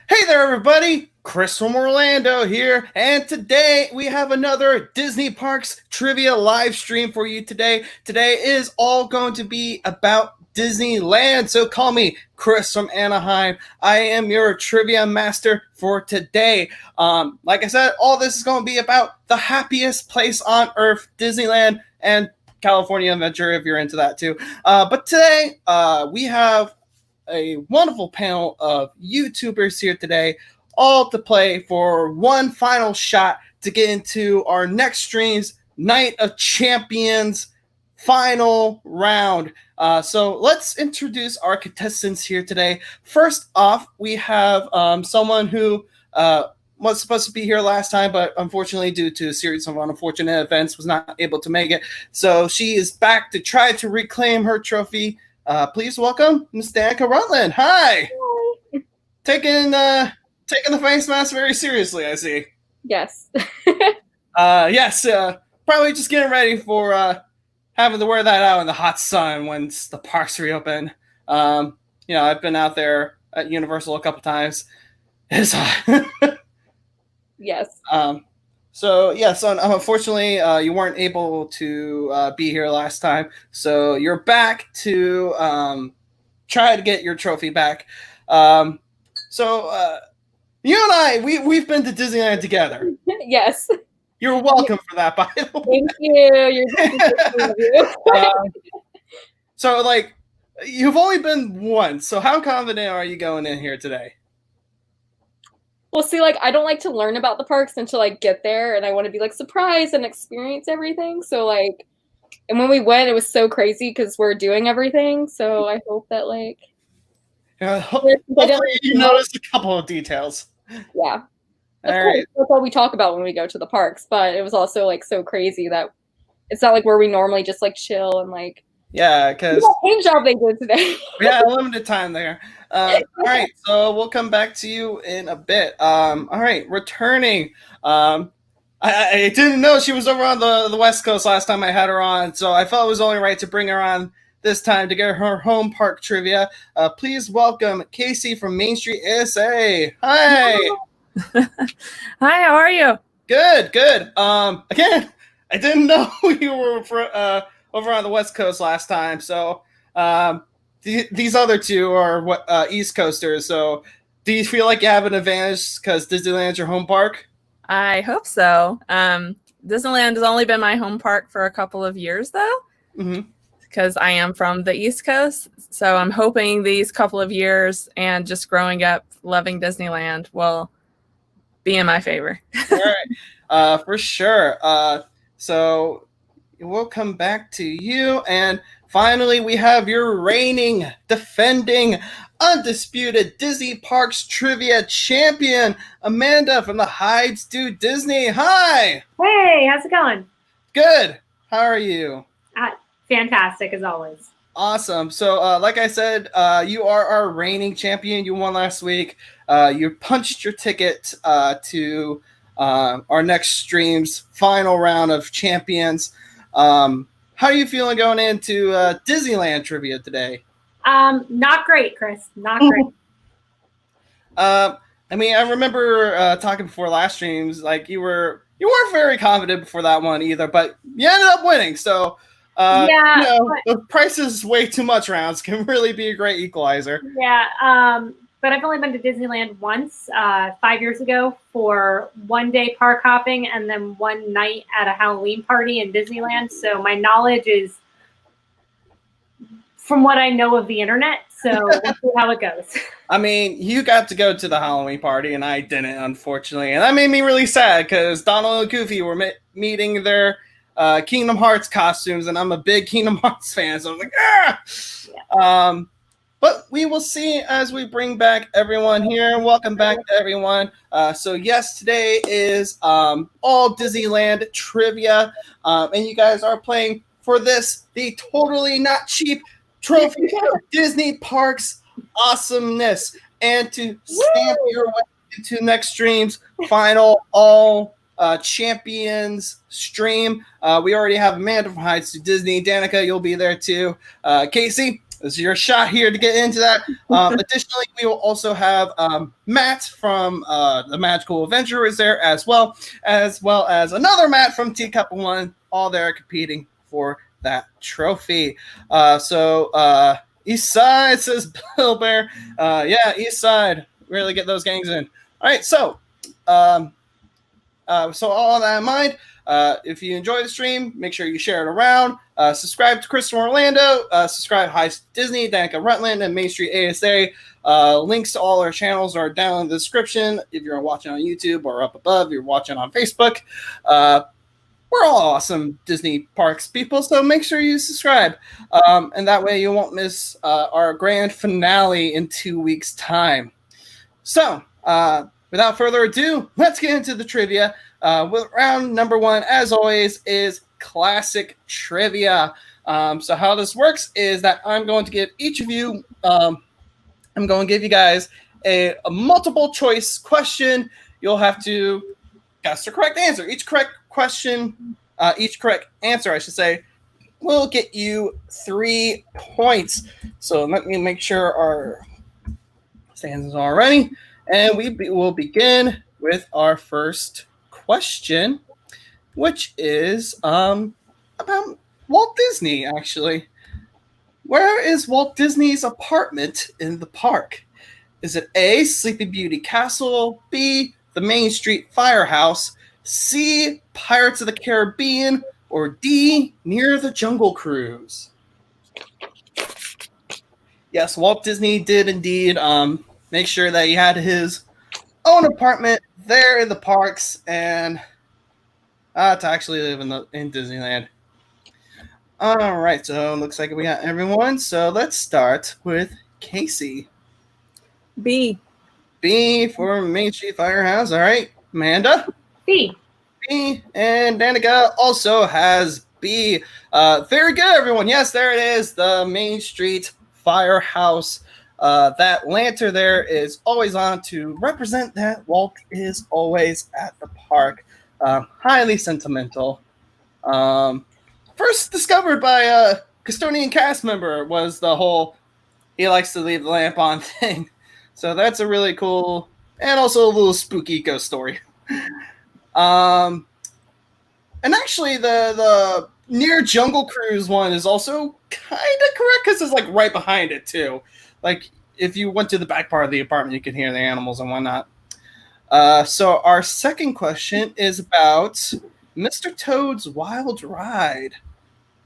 Hey there, everybody! Chris from Orlando here, and today we have another Disney Parks trivia live stream for you today. Today is all going to be about Disneyland, so call me Chris from Anaheim. I am your trivia master for today. Like I said, all this is going to be about the happiest place on earth, Disneyland, and California Adventure if you're into that too. But today, we have a wonderful panel of YouTubers here today, all to play for one final shot to get into our next stream's Night of Champions final round. So let's introduce our contestants here today. First off, we have someone who was supposed to be here last time, but unfortunately, due to a series of unfortunate events, was not able to make it. So she is back to try to reclaim her trophy. Please welcome Miss Danica Rutland. Hi. Taking the face mask very seriously, I see. Yes. Yes. Probably just getting ready for having to wear that out in the hot sun once the parks reopen. I've been out there at Universal a couple times. It's hot. Yes. So unfortunately, you weren't able to be here last time. So you're back to try to get your trophy back. You and I, we've been to Disneyland together. Yes. You're welcome for that, by the way. Thank you. So, you've only been once. So how confident are you going in here today? Well, see, I don't like to learn about the parks until I get there, and I want to be, surprised and experience everything. So, and when we went, it was so crazy because we're doing everything. So I hope that, hopefully you noticed a couple of details. Yeah. All right. That's all we talk about when we go to the parks, but it was also, so crazy that it's not where we normally just, chill and, Yeah, because paint job they did today. Yeah, limited time there. All right, so we'll come back to you in a bit. All right, returning. I didn't know she was over on the West Coast last time I had her on, so I felt it was only right to bring her on this time to get her home park trivia. Please welcome Casey from Main Street ASA. Hi. Hi, how are you? Good. Again, I didn't know you were over on the West Coast last time, so these other two are East Coasters. So, do you feel like you have an advantage because Disneyland's your home park? I hope so. Disneyland has only been my home park for a couple of years, though, because I am from the East Coast. So I'm hoping these couple of years and just growing up loving Disneyland will be in my favor. All right, for sure. So we'll come back to you. And finally, we have your reigning, defending, undisputed Disney Parks Trivia Champion, Amanda from the Hides Do Disney. Hi! Hey, how's it going? Good. How are you? Fantastic, as always. Awesome. So, like I said, you are our reigning champion. You won last week. You punched your ticket to our next stream's final round of champions. How are you feeling going into Disneyland trivia today? Not great, Chris. Not great. I remember talking before last streams, you weren't very confident before that one either, but you ended up winning. So, the price is way too much rounds can really be a great equalizer. Yeah. But I've only been to Disneyland once, 5 years ago, for one day park hopping and then one night at a Halloween party in Disneyland. So my knowledge is from what I know of the internet. So we'll see how it goes. I mean, you got to go to the Halloween party and I didn't, unfortunately. And that made me really sad because Donald and Goofy were meeting their Kingdom Hearts costumes, and I'm a big Kingdom Hearts fan. So I was like, ah! Yeah. But we will see as we bring back everyone here. Welcome back to everyone. So yes, today is all Disneyland trivia. And you guys are playing for the totally not cheap trophy of Disney Parks Awesomeness. And to stamp your way into next stream's final all champions stream, we already have Amanda from Hides to Disney. Danica, you'll be there too. Casey, This is your shot here to get into that. Additionally, we will also have Matt from the Magical Adventure is there as well as another Matt from Teacup One, all there competing for that trophy. East Side, says Bill Bear. Yeah, East Side. Really get those gangs in. All right, so all that in mind, if you enjoy the stream, make sure you share it around. Subscribe to Chris from Orlando. Subscribe to High Disney, Danica Rutland, and Main Street ASA. Links to all our channels are down in the description. If you're watching on YouTube or up above, if you're watching on Facebook. We're all awesome Disney parks people, so make sure you subscribe. And that way you won't miss our grand finale in 2 weeks' time. So, without further ado, let's get into the trivia. With round number 1, as always, is classic trivia. So how this works is that I'm going to give each of you, I'm going to give you guys a multiple choice question. You'll have to guess the correct answer. Each correct answer, I should say, will get you 3 points. So let me make sure our stands are ready. And we will begin with our first question, which is about Walt Disney, actually. Where is Walt Disney's apartment in the park? Is it A, Sleeping Beauty Castle, B, the Main Street Firehouse, C, Pirates of the Caribbean, or D, near the Jungle Cruise? Yes, Walt Disney did indeed make sure that he had his own apartment there in the parks and to actually live in Disneyland. All right, so it looks like we got everyone. So let's start with Casey. B. B for Main Street Firehouse. All right, Amanda. B. B, and Danica also has B. Very good, everyone. Yes, there it is, the Main Street Firehouse. That lantern there is always on to represent that Walt is always at the park. Highly sentimental. First discovered by a custodian cast member was the whole he likes to leave the lamp on thing. So that's a really cool and also a little spooky ghost story. And actually the near Jungle Cruise one is also kind of correct because it's like right behind it too. Like if you went to the back part of the apartment, you could hear the animals and whatnot. So our second question is about Mr. Toad's Wild Ride.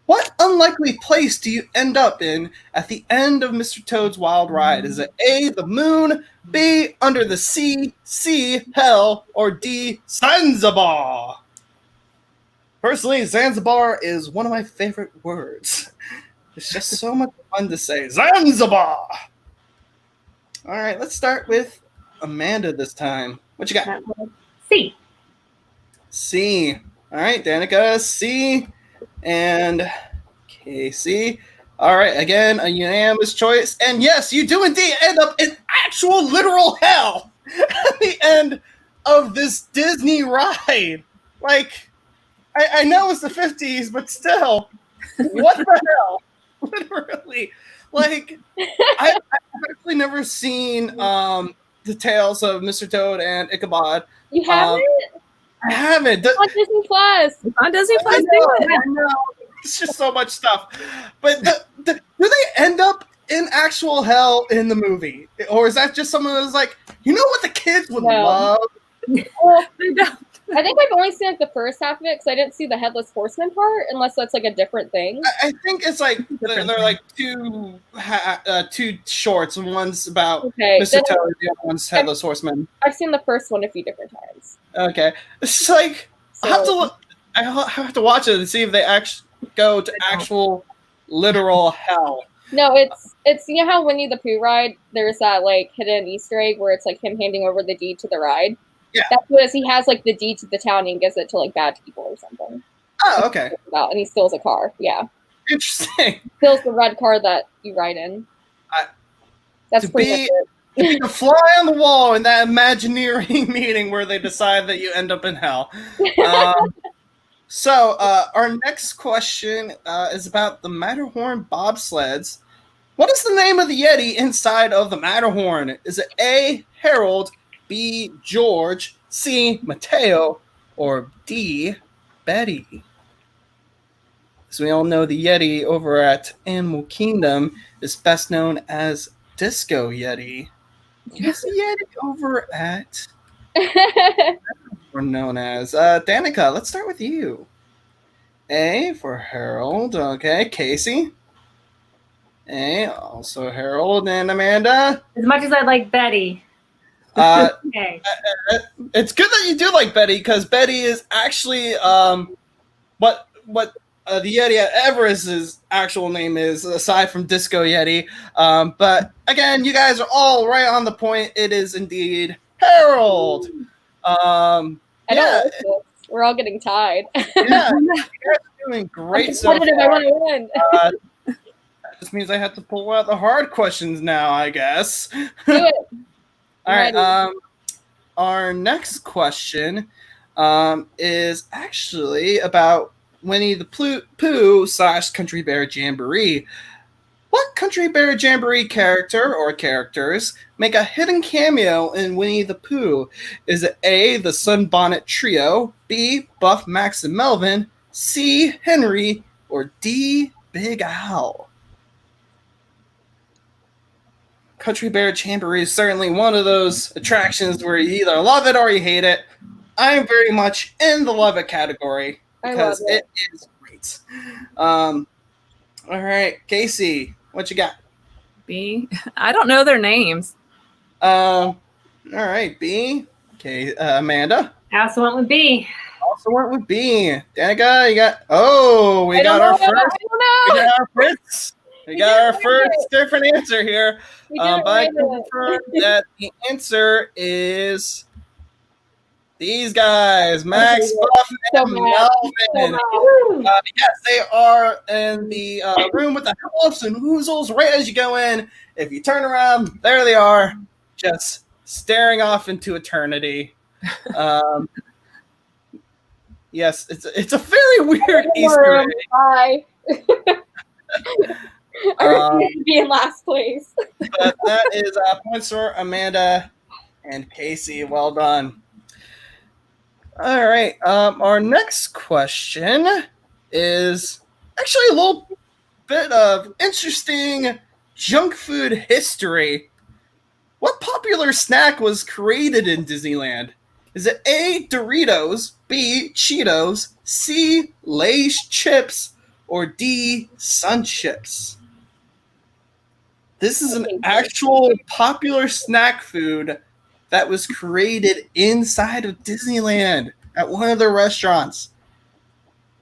What unlikely place do you end up in at the end of Mr. Toad's Wild Ride? Is it A, the moon, B, under the sea, C, hell, or D, Zanzibar? Personally, Zanzibar is one of my favorite words. It's just so much fun to say. Zanzibar! All right, let's start with Amanda this time. What you got? C. C. All right, Danica, C. And Casey. All right, again, a unanimous choice. And yes, you do indeed end up in actual literal hell at the end of this Disney ride. Like, I know it's the 50s, but still, what the hell? Literally. Like, I've actually never seen the Tales of Mr. Toad and Ichabod. You haven't? I haven't. On Disney Plus. On Disney Plus, I know. It's just so much stuff. But do they end up in actual hell in the movie? Or is that just someone that's like, you know what the kids would love? Well, I think I've only seen like the first half of it because I didn't see the Headless Horseman part, unless that's like a different thing. I think it's like they're like two shorts, and one's about Mr. Toad, the other one's Headless Horseman. I've seen the first one a few different times. Okay, it's just like I have to watch it and see if they actually go to actual literal hell. No, it's you know how Winnie the Pooh ride, there's that like hidden Easter egg where it's like him handing over the deed to the ride. Yeah. That's what he has like the deed to the town and he gives it to like bad people or something. Oh, okay. And he steals a car. Yeah. Interesting. Steals the red car that you ride in. That's pretty much it. To be a fly on the wall in that Imagineering meeting where they decide that you end up in hell. So our next question is about the Matterhorn bobsleds. What is the name of the Yeti inside of the Matterhorn? Is it A, Harold, B, George, C, Mateo, or D, Betty? As we all know, the Yeti over at Animal Kingdom is best known as Disco Yeti. Who's the Yeti over at we're known as Danica? Let's start with you. A for Harold. Okay, Casey. A, also Harold and Amanda. As much as I like Betty. Okay. It's good that you do like Betty, because Betty is actually what the Yeti at Everest's actual name is, aside from Disco Yeti. But again, you guys are all right on the point. It is indeed Harold. I don't like this. We're all getting tied. Yeah, you guys are doing great so far. I want to win. That just means I have to pull out the hard questions now, I guess. Do it. All right. Our next question is actually about Winnie the Pooh / Country Bear Jamboree. What Country Bear Jamboree character or characters make a hidden cameo in Winnie the Pooh? Is it A, the Sunbonnet Trio, B, Buff, Max, and Melvin, C, Henry, or D, Big Al? Country Bear Jamboree is certainly one of those attractions where you either love it or you hate it. I'm very much in the love it category because it is great. All right, Casey, what you got? B. I don't know their names. All right, B. Okay, Amanda. I also went with B. Also went with B. Danica, you got. Oh, we got our first. We got our Fritz. We got our first different answer here. But I can confirm that the answer is these guys, Max, Buff, and Melvin. Yes, they are in the room with the house and woozles right as you go in. If you turn around, there they are, just staring off into eternity. Yes, it's a very weird Easter egg. Bye. I refuse to be in last place. But that is points for Amanda and Casey. Well done. All right. Our next question is actually a little bit of interesting junk food history. What popular snack was created in Disneyland? Is it A, Doritos, B, Cheetos, C, Lay's chips, or D, Sun Chips? This is an actual popular snack food that was created inside of Disneyland at one of their restaurants,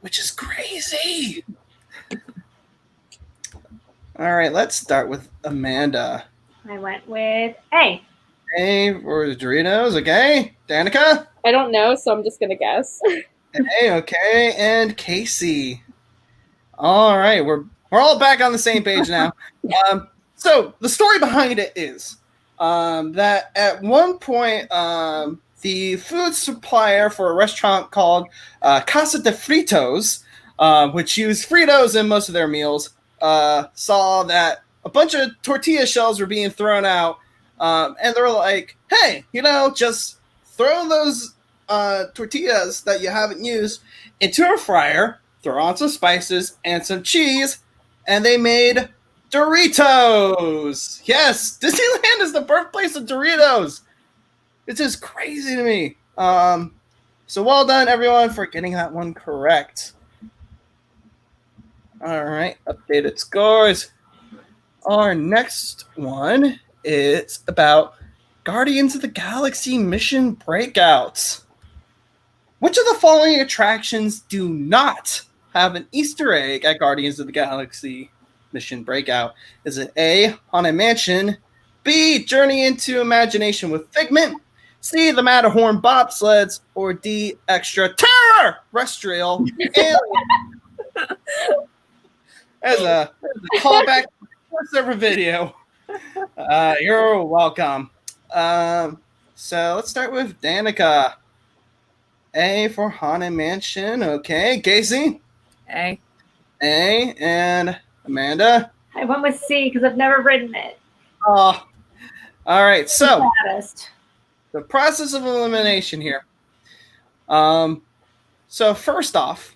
which is crazy. All right, let's start with Amanda. I went with A. A for the Doritos, okay. Danica? I don't know, so I'm just going to guess. A, okay. And Casey. All right, we're all back on the same page now. So the story behind it is that at one point, the food supplier for a restaurant called Casa de Fritos, which used Fritos in most of their meals, saw that a bunch of tortilla shells were being thrown out, and they were like, hey, just throw those tortillas that you haven't used into a fryer, throw on some spices and some cheese, and they made Doritos. Yes, Disneyland is the birthplace of Doritos. It's just crazy to me. So well done, everyone, for getting that one correct. All right, updated scores. Our next one is about Guardians of the Galaxy mission breakouts. Which of the following attractions do not have an Easter egg at Guardians of the Galaxy mission breakout? Is it A, Haunted Mansion, B, Journey into Imagination with Figment, C, the Matterhorn bobsleds, or D, Extra Terrestrial Alien? As a callback to the first ever video. You're welcome. So let's start with Danica. A for Haunted Mansion. Okay. Casey? A. A. And Amanda? I went with C because I've never ridden it. All right. So Saddest. the process of elimination here. So first off,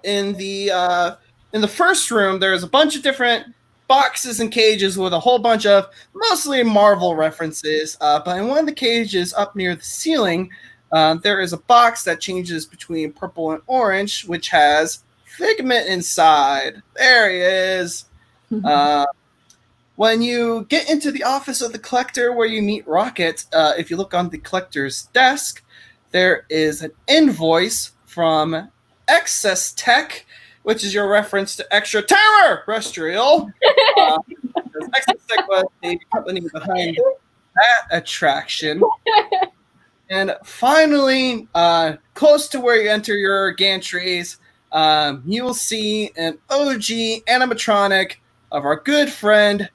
in the first room, there's a bunch of different boxes and cages with a whole bunch of mostly Marvel references. But in one of the cages up near the ceiling, there is a box that changes between purple and orange, which has Figment inside. There he is. When you get into the office of the collector where you meet Rocket, if you look on the collector's desk, there is an invoice from Excess Tech, which is your reference to Extraterrestrial. Excess Tech was the company behind that attraction. And finally, close to where you enter your gantries, you will see an OG animatronic of our good friend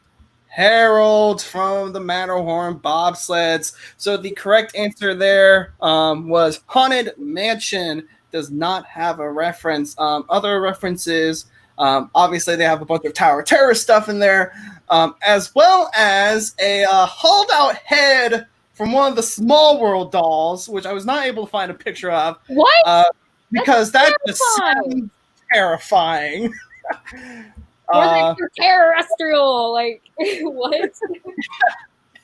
Harold from the Matterhorn bobsleds. So the correct answer there was Haunted Mansion. Does not have a reference. Other references, obviously they have a bunch of Tower of Terror stuff in there, as well as a hauled out head from one of the Small World dolls, which I was not able to find a picture of. What? Because that just sounds terrifying. Terrestrial, like what?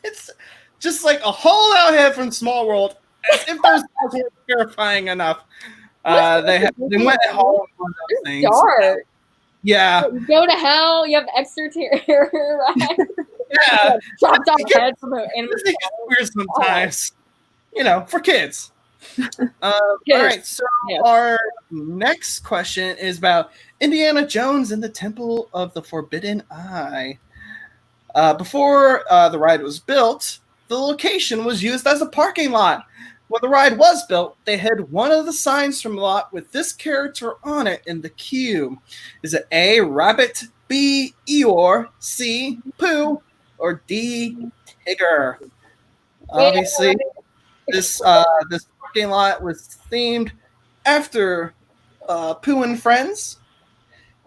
It's just like a hauled out head from Small World, as if those dolls weren't terrifying enough. They went and hauled one of those things. Dark. Yeah. You go to hell. You have extraterror, right? Yeah. Chopped off head from an animal. This thing is weird sometimes. You know, for kids. All right, so our next question is about Indiana Jones and the Temple of the Forbidden Eye. Before the ride was built, the location was used as a parking lot. When the ride was built, they had one of the signs from the lot with this character on it in the queue. Is it A, Rabbit, B, Eeyore, C, Pooh, or D, Tigger? Obviously, this parking lot was themed after Pooh and Friends,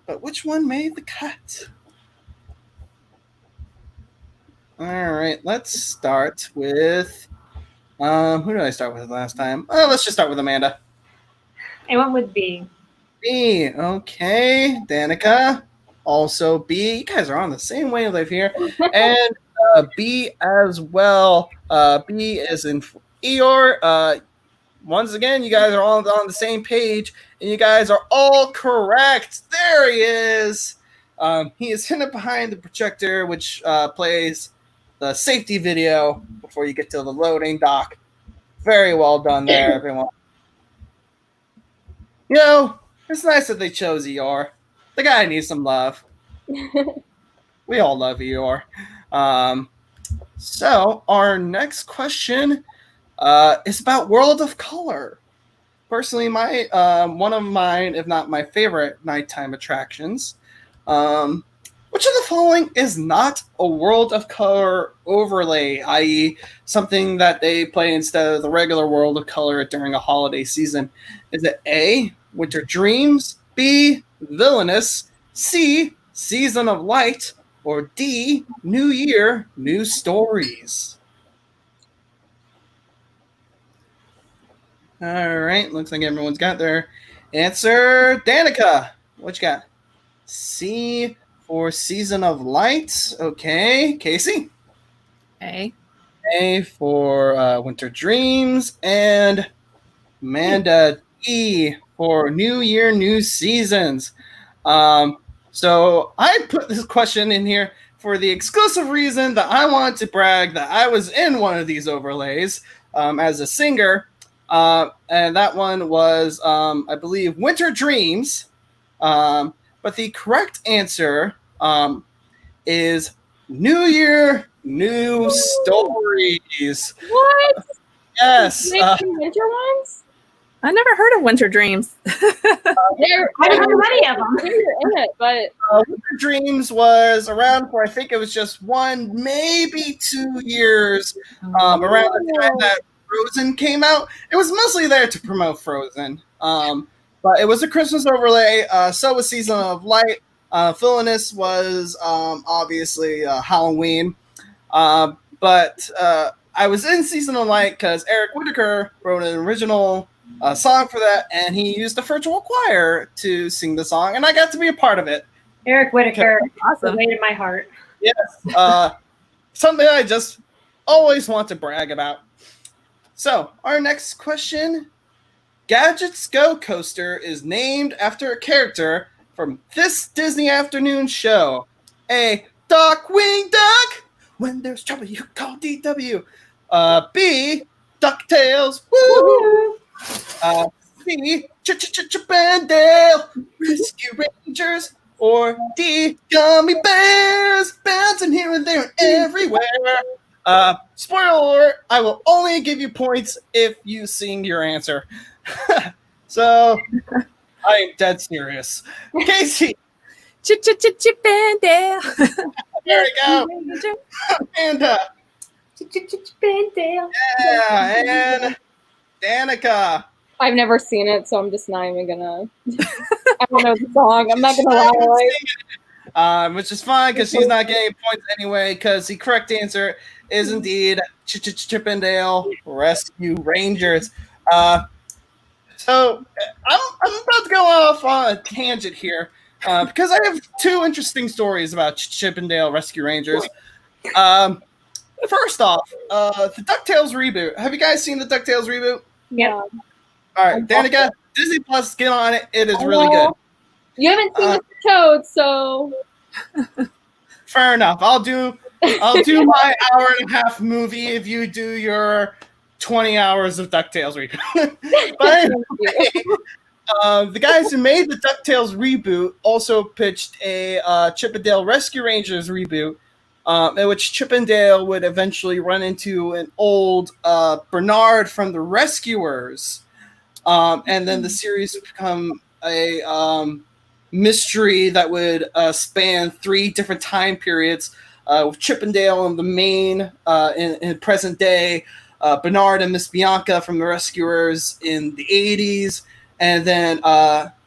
but which one made the cut? All right, let's start with who did I start with last time? Let's just start with Amanda. I went with B. B. Okay, Danica. Also B. You guys are on the same wavelength here, and B as well. B is in Eeyore. Once again, you guys are all on the same page, and you guys are all correct. There he is. He is hidden behind the projector, which plays the safety video before you get to the loading dock. Very well done there, everyone. You know, it's nice that they chose Eeyore. The guy needs some love. We all love Eeyore. So our next question is about World of Color. Personally, my one of mine, if not my favorite nighttime attractions. Which of the following is not a World of Color overlay, i.e. something that they play instead of the regular World of Color during a holiday season? Is it A, Winter Dreams, B, Villainous, C, Season of Light, or D, New Year, New Stories? All right, looks like everyone's got their answer. Danica, what you got? C for Season of Light. Okay, Casey? A. A for Winter Dreams. And Amanda, D for New Year, New Seasons. So I put this question in here for the exclusive reason that I wanted to brag that I was in one of these overlays as a singer. And that one was, I believe, Winter Dreams. But the correct answer is New Year, New Stories. What? Yes. Winter ones? I never heard of Winter Dreams. I don't know many of them. You're in it, but Winter Dreams was around for, I think it was just 1, maybe 2 years around the time that Frozen came out. It was mostly there to promote Frozen. But it was a Christmas overlay. So was Season of Light. Villainous was obviously Halloween. But I was in Season of Light because Eric Whitaker wrote an original song for that, and he used the virtual choir to sing the song, and I got to be a part of it. Eric Whitaker, Awesome. the weight in my heart. Yes. Something I just always want to brag about. So, our next question. Gadget's Go Coaster is named after a character from this Disney afternoon show. A Darkwing Duck. When there's trouble, you call DW. B. DuckTales. Woo! C. Chip and Dale. Rescue Rangers. Or D. Gummy Bears. Bouncing here and there and everywhere. Spoiler alert, I will only give you points if you sing your answer. So, I'm dead serious. Casey. Chip and Dale. There we go. Amanda. Chip and Dale. Yeah, and Danica. I've never seen it, so I'm just not even gonna. I don't know the song. I'm not gonna lie. Which is fine because she's not getting points anyway. Because the correct answer is indeed Chip and Dale Rescue Rangers. So I'm about to go off on a tangent here because I have two interesting stories about Chip and Dale Rescue Rangers. First off, the DuckTales reboot. Have you guys seen the DuckTales reboot? Yeah. All right, Danica, Disney Plus, get on it. It is really good. You haven't seen Mr. Toad, so Fair enough. I'll do my hour and a half movie if you do your 20 hours of DuckTales reboot. But anyway, the guys who made the DuckTales reboot also pitched a Chip and Dale Rescue Rangers reboot, in which Chip and Dale would eventually run into an old Bernard from the Rescuers. And then the series would become a mystery that would span 3 different time periods, with Chip and Dale in the main in present day, Bernard and Miss Bianca from the Rescuers in the 80s, and then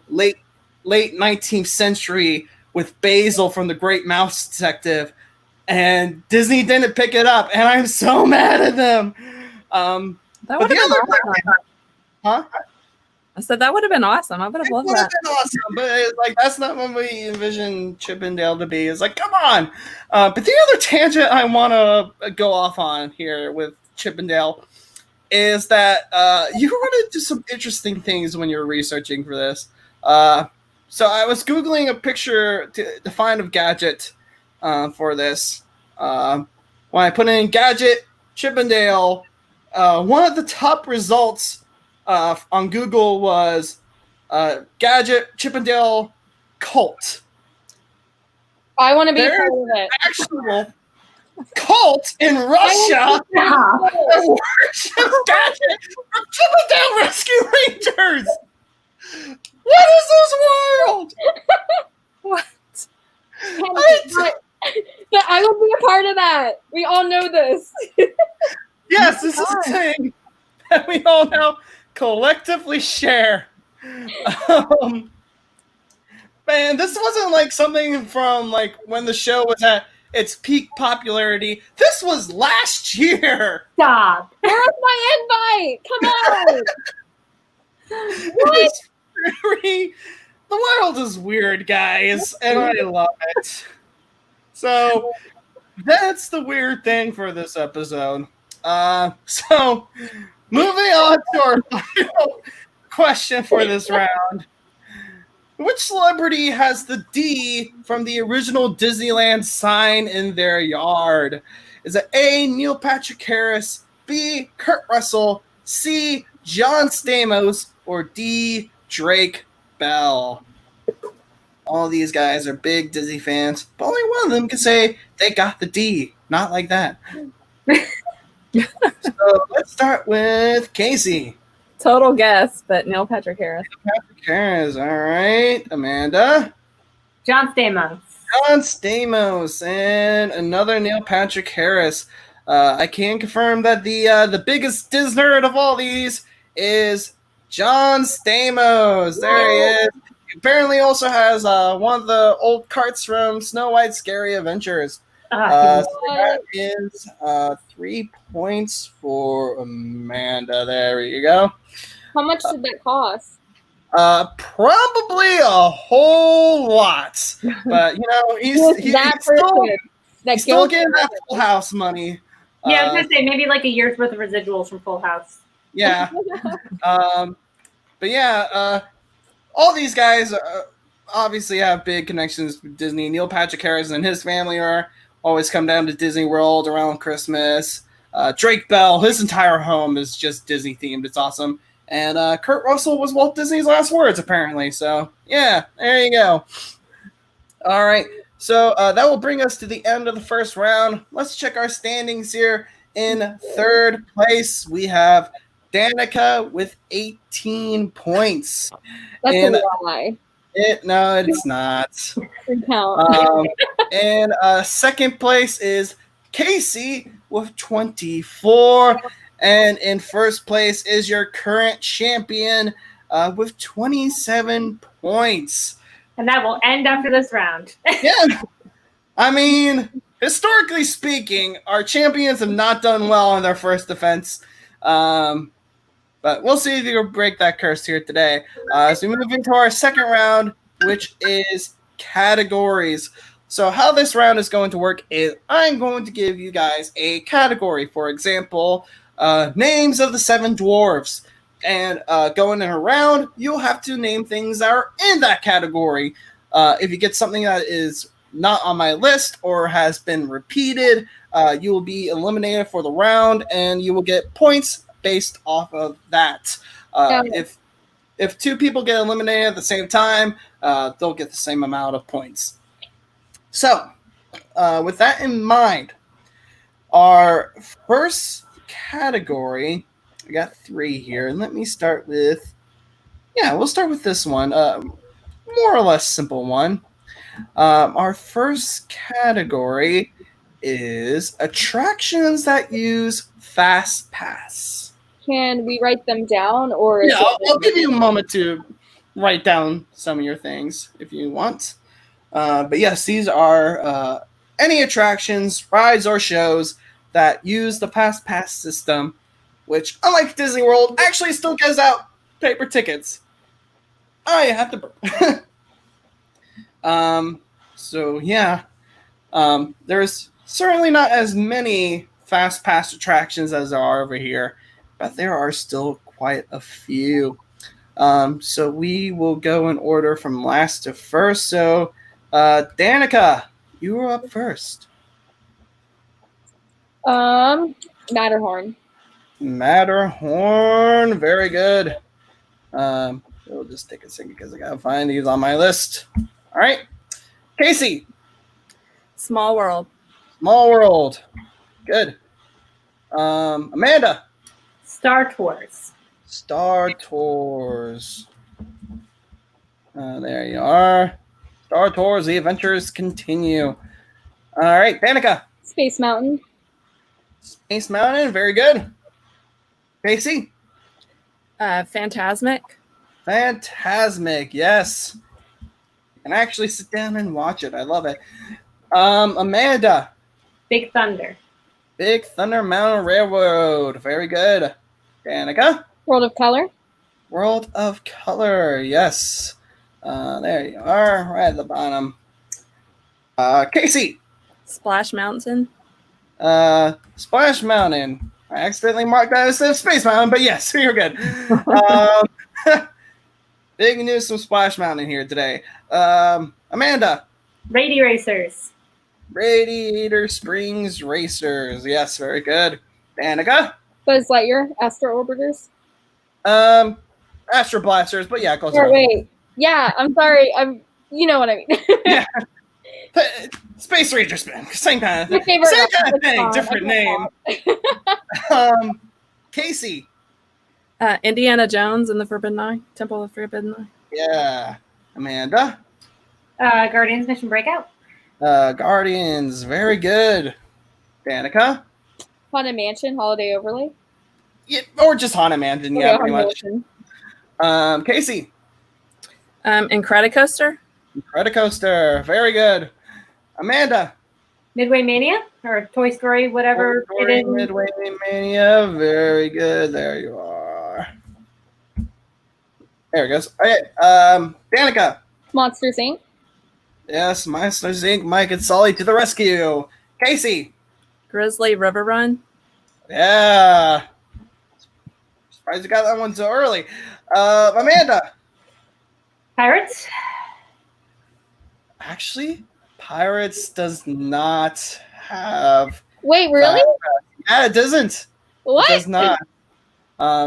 late 19th century with Basil from the Great Mouse Detective. And Disney didn't pick it up, and I'm so mad at them. That would have been awesome. Huh? I said that would have been awesome. I would have loved that. Been awesome, but like that's not what we envisioned Chip and Dale to be. It's like, come on. But the other tangent I want to go off on here with Chip and Dale is that you run into some interesting things when you're researching for this. So I was Googling a picture to find a gadget for this. When I put in gadget Chip and Dale, one of the top results on Google was gadget Chip and Dale cult. I want to be a There's part of it. actual cult in Russia that worships gadget from Chip and Dale Rescue Rangers. What is this world? What? But I will be a part of that. We all know this. Yes, this is a thing that we all now collectively share. Man, this wasn't like something from like when the show was at its peak popularity. This was last year. Stop. Where's my invite? Come on. What? The world is weird, guys, and I love it. So that's the weird thing for this episode. So moving on to our final question for this round. Which celebrity has the D from the original Disneyland sign in their yard? Is it A, Neil Patrick Harris, B, Kurt Russell, C, John Stamos, or D, Drake Bell? All these guys are big Disney fans, but only one of them can say they got the D. Not like that. So let's start with Casey. Total guess, but Neil Patrick Harris. Patrick Harris, all right. Amanda. John Stamos. John Stamos and another Neil Patrick Harris. I can confirm that the biggest Disney nerd of all these is John Stamos. There he is. apparently also has one of the old carts from Snow White's Scary Adventures. So that is 3 points for Amanda. There you go. How much did that cost? Probably a whole lot. But he's still getting that Full House money. Yeah, I was gonna say maybe like a year's worth of residuals from Full House. Yeah. But yeah, all these guys obviously have big connections with Disney. Neil Patrick Harris and his family are always come down to Disney World around Christmas. Drake Bell, his entire home is just Disney themed. It's awesome. And Kurt Russell was Walt Disney's last words, apparently. So, yeah, there you go. All right. So that will bring us to the end of the first round. Let's check our standings here. In third place, we have Danica with 18 points. That's a lie. No, it's not. And second place is Casey with 24. And in first place is your current champion with 27 points. And that will end after this round. Yeah. I mean, historically speaking, our champions have not done well in their first defense. But we'll see if you can break that curse here today. As we move into our second round, which is categories. So how this round is going to work is I'm going to give you guys a category. For example, names of the 7 dwarves. And going around, you'll have to name things that are in that category. If you get something that is not on my list or has been repeated, you will be eliminated for the round, and you will get points based off of that. If 2 people get eliminated at the same time, they'll get the same amount of points. So, with that in mind, our first category, I got 3 here, and let me start with, we'll start with this one, more or less simple one. Our first category is attractions that use Fast Pass. Can we write them down, or? I'll give you a moment to write down some of your things if you want. But yes, these are any attractions, rides, or shows that use the Fast Pass system, which, unlike Disney World, actually still gives out paper tickets. Oh, you have to. So yeah, there's certainly not as many Fast Pass attractions as there are over here, but there are still quite a few. So we will go in order from last to first. So, Danica, you are up first. Matterhorn. Matterhorn, very good. It'll just take a second because I gotta find these on my list. All right, Casey. Small World. Small World, good. Amanda. Star Tours. Star Tours. There you are. Star Tours, the adventures continue. All right, Danica. Space Mountain. Space Mountain, very good. Casey. Fantasmic. Fantasmic, yes. You can actually sit down and watch it. I love it. Amanda. Big Thunder. Big Thunder Mountain Railroad, very good. Danica. World of Color. World of Color, yes. There you are, right at the bottom. Casey. Splash Mountain. Splash Mountain. I accidentally marked that as Space Mountain, but yes, you're good. Big news from Splash Mountain here today. Amanda. Rady Racers. Radiator Springs Racers. Yes, very good. Danica. Buzz Lightyear. Astro Orbiters. Astro Blasters, but yeah, close enough. Wait. Yeah, I'm sorry. You know what I mean. Yeah. Space Ranger Spin. Same kind of thing. Same kind of thing. Different name. Casey. Indiana Jones and the Forbidden Eye. Temple of Forbidden Eye. Yeah. Amanda. Guardians Mission Breakout. Guardians. Very good. Danica. Haunted Mansion. Holiday Overlay. Yeah, or just Haunted Mansion. Yeah, pretty much. Casey. Incredicoaster. Incredicoaster. Very good. Amanda. Midway Mania or Toy Story, whatever Toy Story, it is. Midway Mania. Very good. There you are. There it goes. Okay. Danica. Monsters Inc. Yes, Monsters Inc. Mike and Sully to the rescue. Casey. Grizzly River Run. Yeah. Surprised you got that one so early. Amanda. Pirates. Actually, Pirates does not have. Wait, really? Yeah, it doesn't. What? It does not.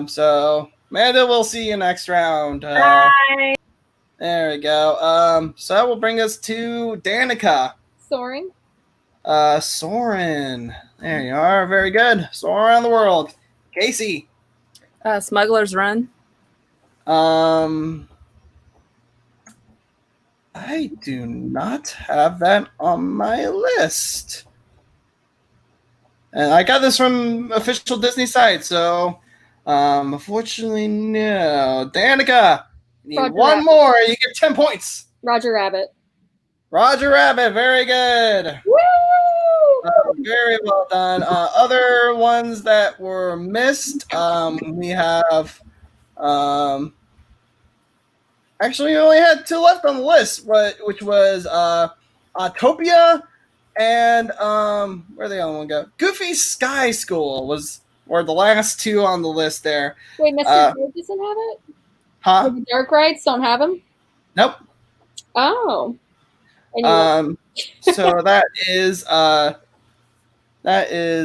So Amanda, we'll see you next round. Bye. There we go. So that will bring us to Danica. Soaring. Soren. There you are. Very good. Soar around the world. Casey. Smuggler's Run. I do not have that on my list. And I got this from official Disney site, so unfortunately, no. Danica, you need one more. You get 10 points. Roger Rabbit. Roger Rabbit, very good. Woo! Very well done. Other ones that were missed, we have. Actually, we only had 2 left on the list, which was Autopia and where the other one go? Goofy Sky School were the last 2 on the list there. Wait, Mr. Bird doesn't have it? Huh? The Dark Rides don't have them? Nope. Oh. So that is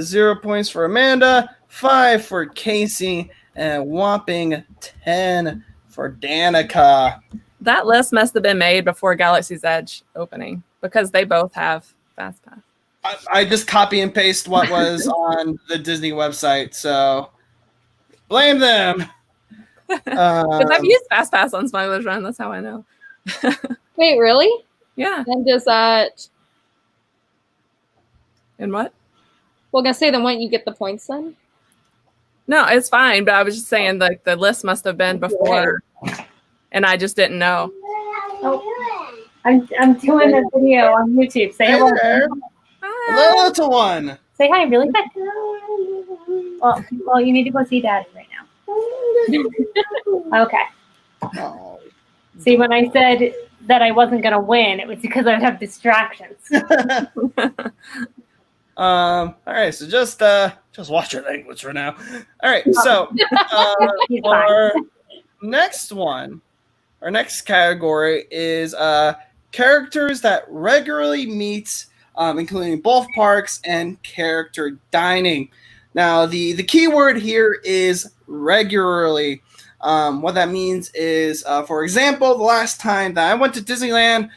0 points for Amanda, 5 for Casey, and a whopping 10 for Danica. That list must have been made before Galaxy's Edge opening because they both have Fast Pass. I just copy and paste what was on the Disney website, so blame them. Because I've used Fast Pass on Smuggler's Run. That's how I know. Wait, really? Yeah. And does that... And what? Well, I'm going to say, then wouldn't you get the points then? No, it's fine. But I was just saying like the list must have been before, and I just didn't know. Oh, I'm doing a video on YouTube. Say hello. Hello to one. Say hi really quick. Well, you need to go see Daddy right now. Okay. Oh. See, when I said that I wasn't going to win, it was because I would have distractions. All right, so just watch your language for now. All right, so our next one, our next category is characters that regularly meet, including both parks and character dining. Now, the key word here is regularly. What that means is, for example, the last time that I went to Disneyland,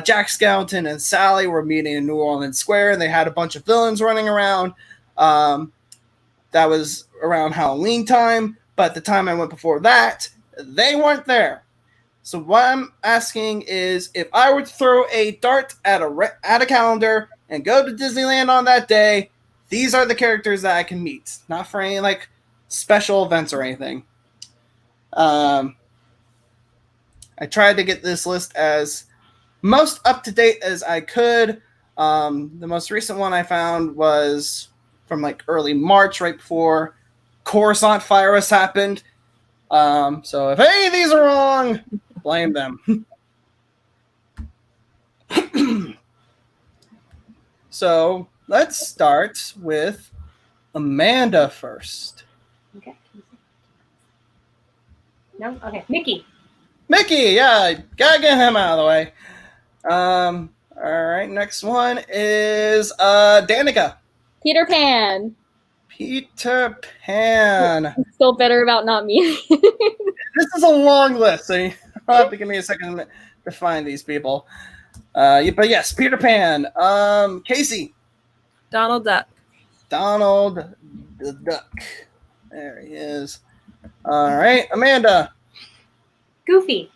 Jack Skellington and Sally were meeting in New Orleans Square, and they had a bunch of villains running around. That was around Halloween time, but the time I went before that, they weren't there. So what I'm asking is, if I were to throw a dart at a calendar and go to Disneyland on that day, these are the characters that I can meet. Not for any like special events or anything. I tried to get this list as most up-to-date as I could. The most recent one I found was from like early March, right before Coruscant Virus happened. So if any of these are wrong, blame them. So let's start with Amanda first. Okay. No? Okay. Mickey. Mickey, yeah, gotta get him out of the way. All right, next one is Danica. Peter Pan. Peter Pan. I'm still better about not meeting. This is a long list, so you'll have to give me a second to find these people. But yes, Peter Pan. Casey. Donald Duck. Donald the Duck. There he is. All right, Amanda. Goofy.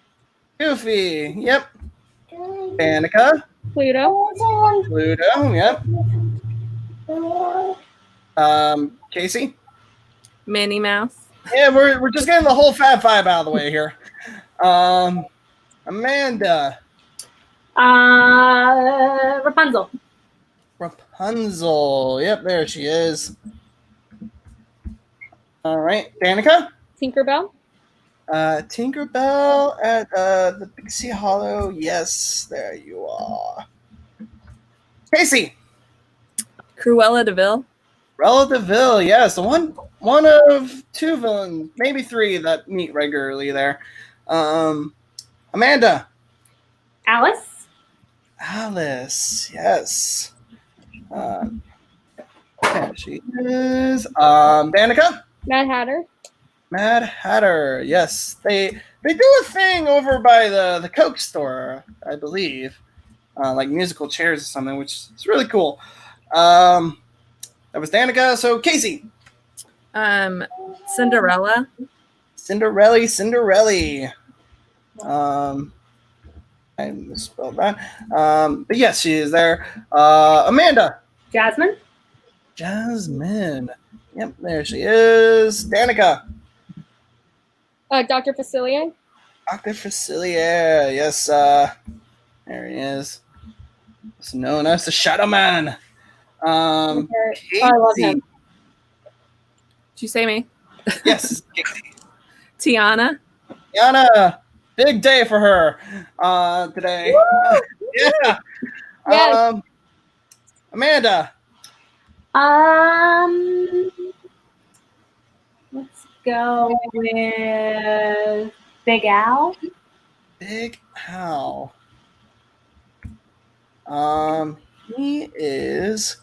Goofy. Yep. Danica. Pluto. Pluto. Yep. Casey. Minnie Mouse. Yeah, we're just getting the whole Fab Five out of the way here. All Amanda. Rapunzel. Rapunzel. Yep, there she is. All right, Danica. Tinkerbell. Tinkerbell at the Pixie Hollow. Yes, there you are. Casey. Cruella de Vil. Cruella de Vil. Yes, the one of two villains, maybe three that meet regularly there. Amanda. Alice. Alice. Yes. There she is. Danica. Mad Hatter. Mad Hatter. Yes, they do a thing over by the Coke store, I believe, like musical chairs or something, which is really cool. That was Danica. So Casey. Cinderella. Cinderella. I misspelled that. But yes, she is there. Amanda. Jasmine. Yep, there she is. Danica. Dr. Facilier. Dr. Facilier. Yes, there he is. It's known as the Shadow Man. Casey. I love him. Did you say me? Yes, Casey. Tiana. Yana. Big day for her today. Yeah. Yes. Amanda. Let's go with Big Al. Big Al. He is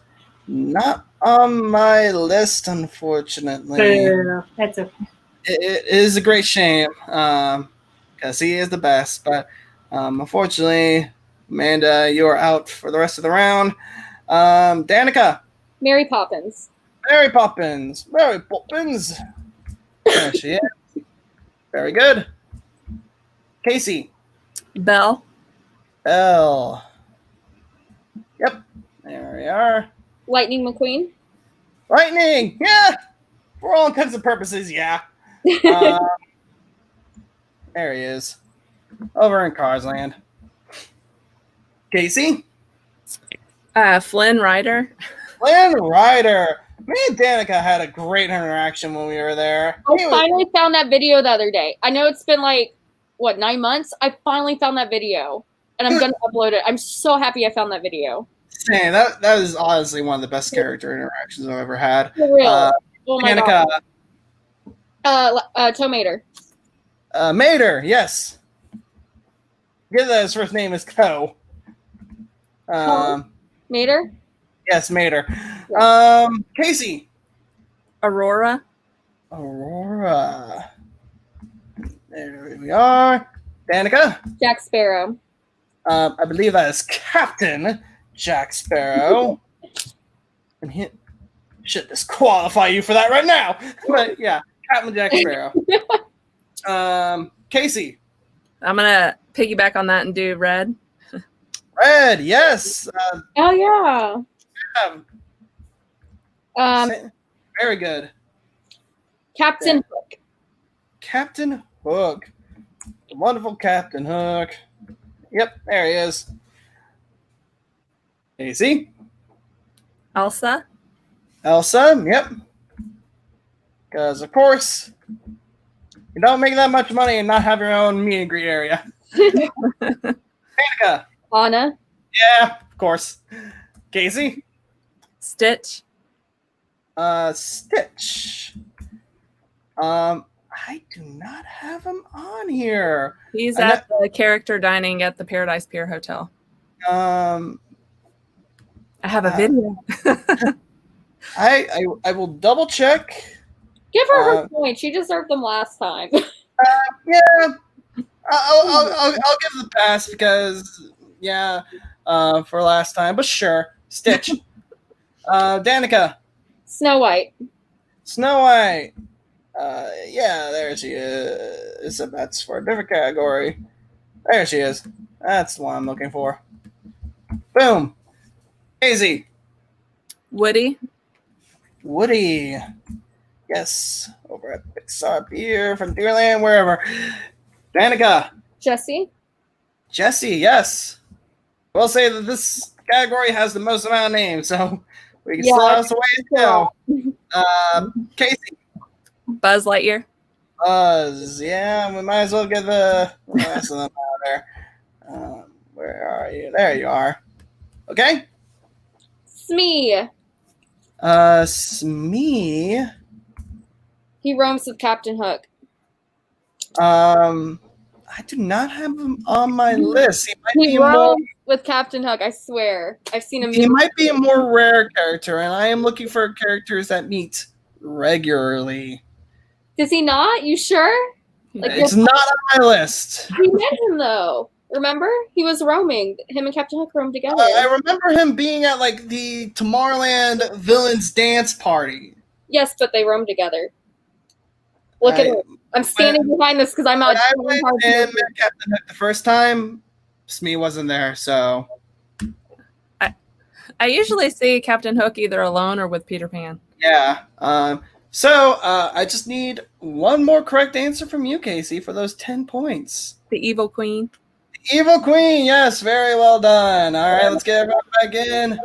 not on my list, unfortunately. That's okay. It is a great shame, because he is the best. But unfortunately, Amanda, you are out for the rest of the round. Danica. Mary Poppins. Mary Poppins. There she is. Very good. Casey. Belle. Yep. There we are. Lightning McQueen. Lightning. Yeah. For all intents and purposes, yeah. There he is. Over in Carsland. Casey. Flynn Rider. Flynn Rider. Me and Danica had a great interaction when we were there. I finally found that video the other day. I know it's been 9 months? I finally found that video. And I'm going to upload it. I'm so happy I found that video. Same. That is honestly one of the best character interactions I've ever had. For real. Oh my Danica. Toe Mater. Mater, yes. Give that his first name is Co. Mater? Yes, Mater. Casey. Aurora. There we are. Danica. Jack Sparrow. I believe that is Captain Jack Sparrow. And he should disqualify you for that right now. But yeah, Captain Jack Sparrow. Casey. I'm going to piggyback on that and do Red. Red, yes. Oh, yeah. Very good. Captain Hook. Captain Hook. The wonderful Captain Hook. Yep, there he is. Casey. Elsa. Yep. Because, of course, you don't make that much money and not have your own meet and greet area. Danica. Anna. Yeah, of course. Casey. Stitch. Stitch. I do not have him on here. He's at the character dining at the Paradise Pier Hotel. I have a video. I will double check. Give her her point. She deserved them last time. Yeah, I'll give the pass because for last time. But sure, Stitch. Danica. Snow White. Yeah, there she is. That's for a different category. There she is. That's the one I'm looking for. Boom. Daisy. Woody. Yes, over at Pixar Pier, Frontierland, wherever. Danica. Jessie. Jesse, yes. We'll say that this category has the most amount of names, so we can still have some ways to go. Casey. Buzz Lightyear. Buzz, yeah, we might as well get the rest of them out there. Where are you? There you are. Okay. Smee. Smee. He roams with Captain Hook. I do not have him on my list. He roams with Captain Hook, I swear. I've seen him. He might be a more rare character, and I am looking for characters that meet regularly. Does he not? You sure? Like, it's not on my list. We met him though. Remember? He was roaming. Him and Captain Hook roamed together. I remember him being at like the Tomorrowland Villains Dance Party. Yes, but they roamed together. Look at him. I'm standing behind this because I'm out. I went in with Captain Hook the first time. Smee wasn't there, so I usually see Captain Hook either alone or with Peter Pan. Yeah. So I just need one more correct answer from you, Casey, for those 10 points. The Evil Queen. The Evil Queen, yes, very well done. All right, let's get everyone back in.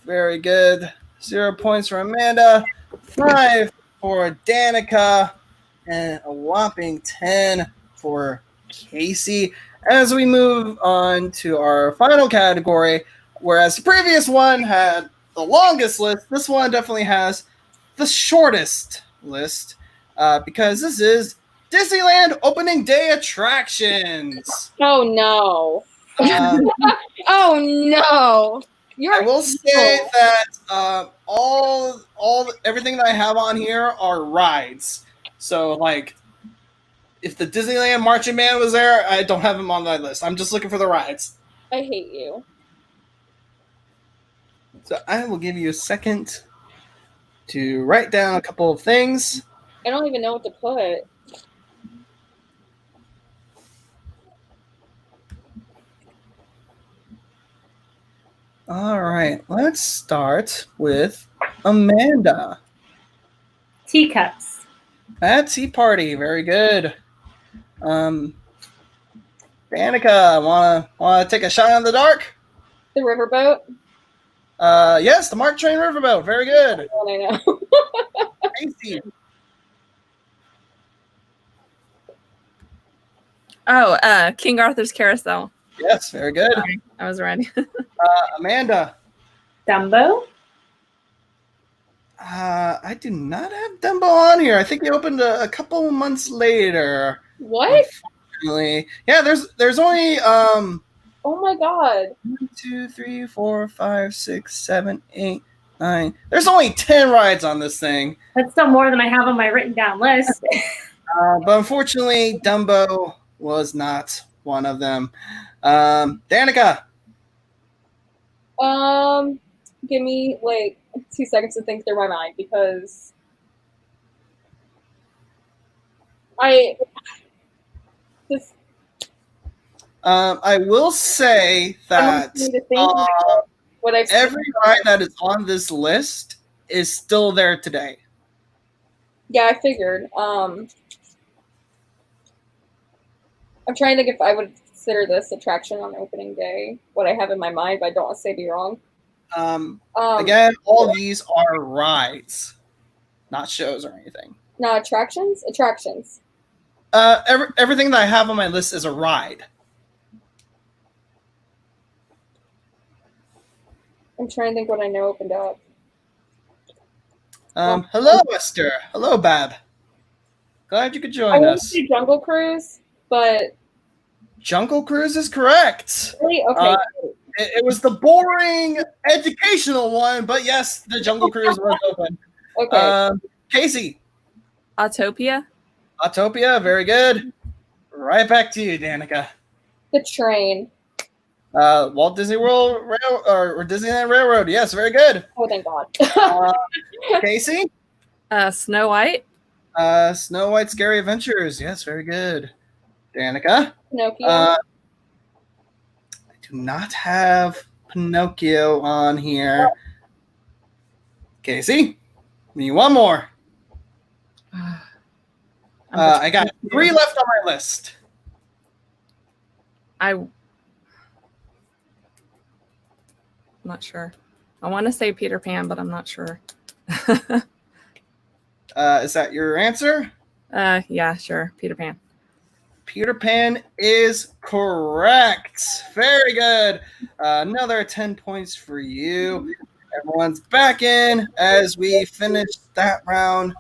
Very good. 0 points for Amanda, 5 for Danica, and a whopping 10 for Casey. As we move on to our final category, whereas the previous one had the longest list, this one definitely has the shortest list because this is Disneyland opening day attractions. Oh no! Oh no! I will say that everything that I have on here are rides. So like, if the Disneyland Marching Band was there, I don't have him on my list. I'm just looking for the rides. I hate you. So I will give you a second to write down a couple of things. I don't even know what to put. All right, let's start with Amanda. Teacups. At Tea Party, very good. Danica, wanna take a shot in the dark? The riverboat. Yes, the Mark Train Riverboat, very good. I know. Casey. Oh, King Arthur's Carousel. Yes, very good. Sorry, I was ready. Amanda. Dumbo. I do not have Dumbo on here. I think he opened a couple months later. What? Unfortunately. Yeah, there's only Oh my god. 1, 2, 3, 4, 5, 6, 7, 8, 9. There's only 10 rides on this thing. That's still more than I have on my written down list. But unfortunately, Dumbo was not one of them. Danica. Give me like 2 seconds to think through my mind because I will say that every ride that is on this list is still there today. Yeah, I figured. I'm trying to think if I would consider this attraction on opening day. What I have in my mind, but I don't want to say be wrong. Again, all of these are rides, not shows or anything. No, attractions? Attractions. Everything that I have on my list is a ride. I'm trying to think what I know opened up. Hello, Esther. Hello, Bab. Glad you could join us. Jungle Cruise, but Jungle Cruise is correct. really? Okay. It was the boring educational one, but yes, the Jungle Cruise was open. Okay. Casey. Autopia. Autopia, very good. Right back to you, Danica. The train. Walt Disney World or Disneyland Railroad. Yes, very good. Oh, thank God. Casey. Snow White. Snow White Scary Adventures. Yes, very good. Danica. Pinocchio. I do not have Pinocchio on here. Casey, we need one more. I got 3 left on my list. I'm not sure. I want to say Peter Pan, but I'm not sure. Is that your answer? Yeah, sure. Peter Pan. Peter Pan is correct. Very good. Another 10 points for you. Everyone's back in as we finish that round.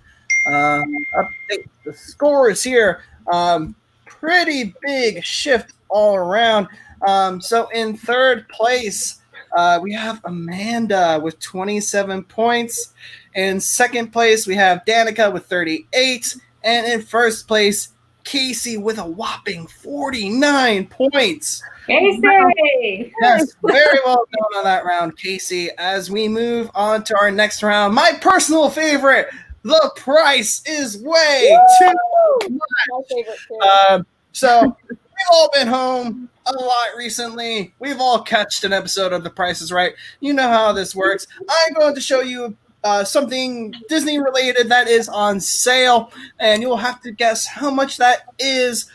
Update the scores here. Pretty big shift all around. So in third place, we have Amanda with 27 points. In second place, we have Danica with 38. And in first place, Casey with a whopping 49 points. Casey! Yes, very well done on that round, Casey. As we move on to our next round, my personal favorite, The Price is Way Too Much. My favorite too. So we've all been home a lot recently. We've all catched an episode of The Price is Right. You know how this works. I'm going to show you something Disney related that is on sale, and you'll have to guess how much that is.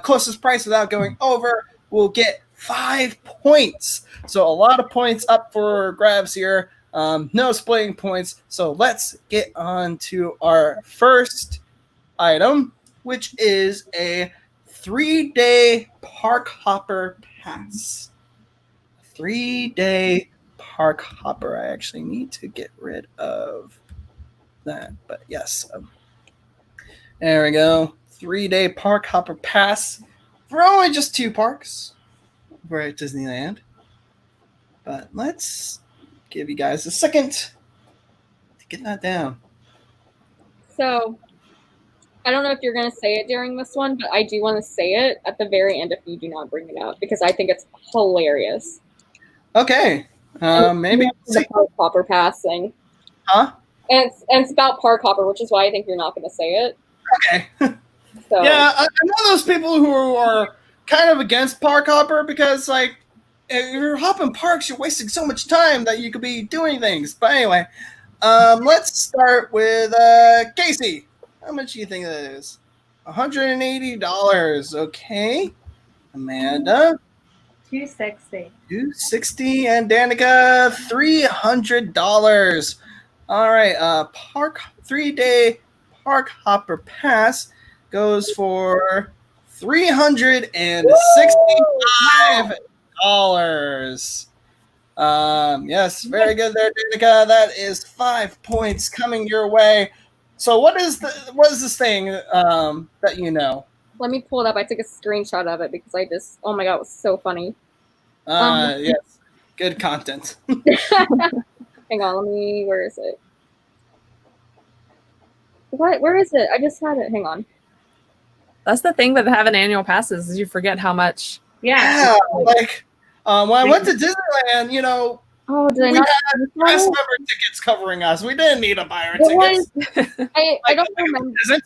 Closest price without going over will get 5 points. So a lot of points up for grabs here. No splitting points. So let's get on to our first item, which is a 3-day park hopper pass. 3-day park hopper. I actually need to get rid of that, but yes. There we go. 3-day park hopper pass for only just 2 parks. We're at Disneyland. But let's give you guys a second to get that down. So, I don't know if you're going to say it during this one, but I do want to say it at the very end if you do not bring it up, because I think it's hilarious. Okay. Maybe. The park hopper pass thing. Huh? And it's about park hopper, which is why I think you're not going to say it. Okay. So. Yeah, I'm one of those people who are kind of against park hopper because, like, if you're hopping parks, you're wasting so much time that you could be doing things. But anyway, let's start with Casey. How much do you think that is? $180. Okay. Amanda? $260. $260, and Danica, $300. All right, 3-day park hopper pass goes for $365. Yes, very good there, Danica. That is 5 points coming your way. So what is this thing that you know? Let me pull it up. I took a screenshot of it because oh my god, it was so funny. Yes, good content. Hang on, where is it? Where is it? I just had it. Hang on. That's the thing with having annual passes is you forget how much. Yeah. Like when I went to Disneyland, you know, oh, did I we not? had press member tickets covering us. We didn't need to buy our tickets. I don't remember. Is it?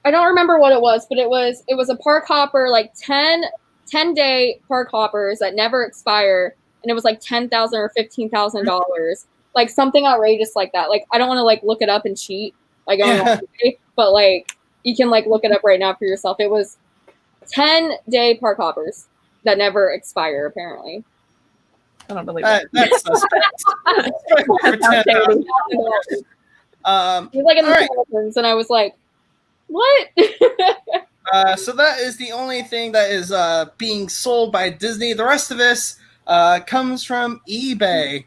I don't remember what it was, but it was a park hopper, like 10-day park hoppers that never expire, and it was like $10,000 or $15,000, like something outrageous like that. Like I don't want to like look it up and cheat, like but like you can like look it up right now for yourself. It was 10-day park hoppers that never expire, apparently. I don't believe that. That's suspect. It was like in the thousands, and I was like, what? So that is the only thing that is being sold by Disney. The rest of this comes from eBay.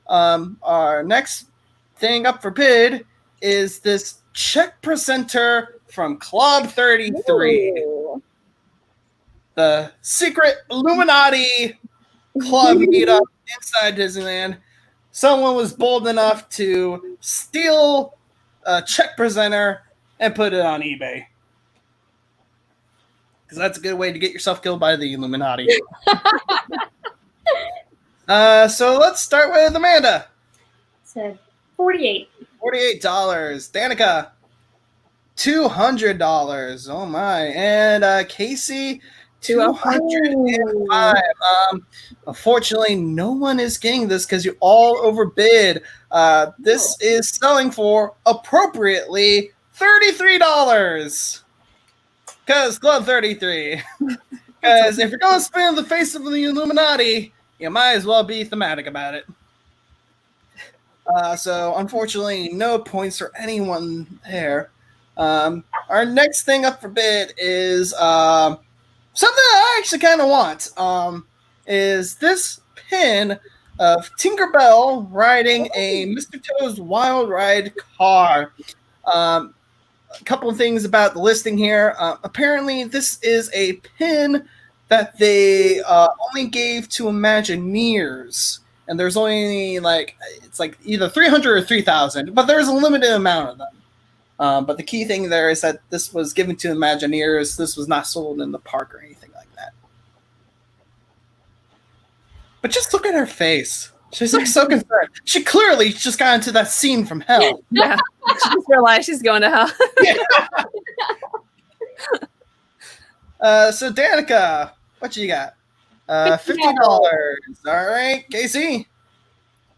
Our next thing up for bid is this check presenter from Club 33. Ooh. The secret Illuminati club meetup inside Disneyland. Someone was bold enough to steal a check presenter and put it on eBay. Because that's a good way to get yourself killed by the Illuminati. So let's start with Amanda. Said $48. $48. Danica, $200. Oh my. And Casey, $205. Unfortunately, no one is getting this because you all overbid. This is selling for appropriately $33. Because Club 33. Because Because if you're going to spin in the face of the Illuminati, you might as well be thematic about it. So, unfortunately, no points for anyone there. Our next thing up for bid is something that I actually kind of want. Is this pin of Tinkerbell riding a Mr. Toad's Wild Ride car. A couple of things about the listing here. Apparently, this is a pin that they only gave to Imagineers. And there's only it's either 300 or 3,000, but there's a limited amount of them. But the key thing there is that this was given to Imagineers. This was not sold in the park or anything like that. But just look at her face. She's so concerned. She clearly just got into that scene from hell. Yeah, she just realized she's going to hell. So Danica, what you got? $50. All right, Casey.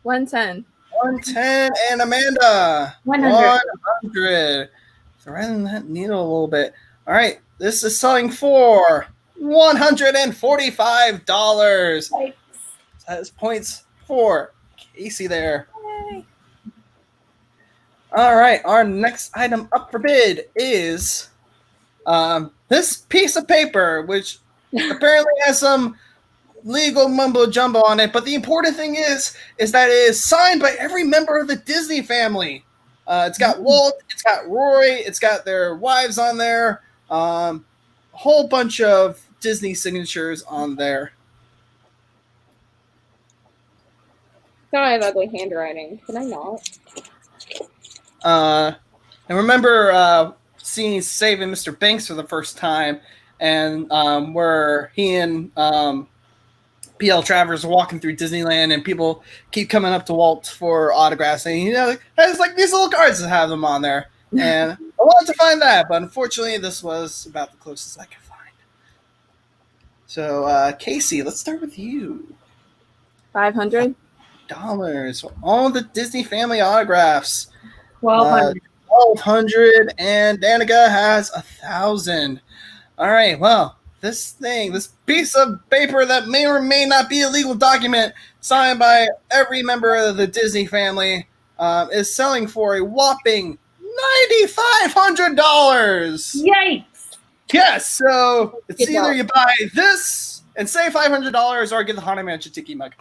110. 110, and Amanda. 100. 100. Threading that needle a little bit. All right, this is selling for $145. Right. That's points for Casey there. Yay. All right, our next item up for bid is this piece of paper, which apparently has some legal mumbo jumbo on it, but the important thing is that it is signed by every member of the Disney family. It's got Walt, it's got Roy, it's got their wives on there, a whole bunch of Disney signatures on there. Thought I have ugly handwriting. Can I not? I remember seeing Saving Mr. Banks for the first time, and where he and P.L. Travers are walking through Disneyland, and people keep coming up to Walt for autographs, and there's like these little cards that have them on there. And I wanted to find that, but unfortunately, this was about the closest I could find. So, Casey, let's start with you. 500. $. All the Disney family autographs. 1,200. 1,200, and Danica has 1,000. All right, well, this piece of paper that may or may not be a legal document signed by every member of the Disney family is selling for a whopping $9,500. Yikes! Yes, so it's Good either luck. you buy this and save $500 or get the Haunted Mansion Tiki mug.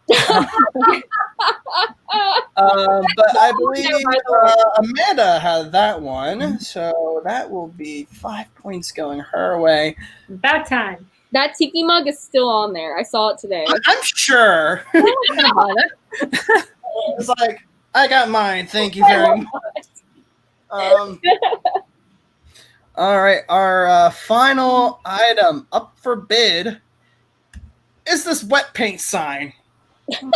But I believe Amanda had that one, so that will be 5 points going her way. About time. That tiki mug is still on there. I saw it today. I'm sure. It's like, I got mine. Thank you very much. All right, our final item up for bid is this wet paint sign.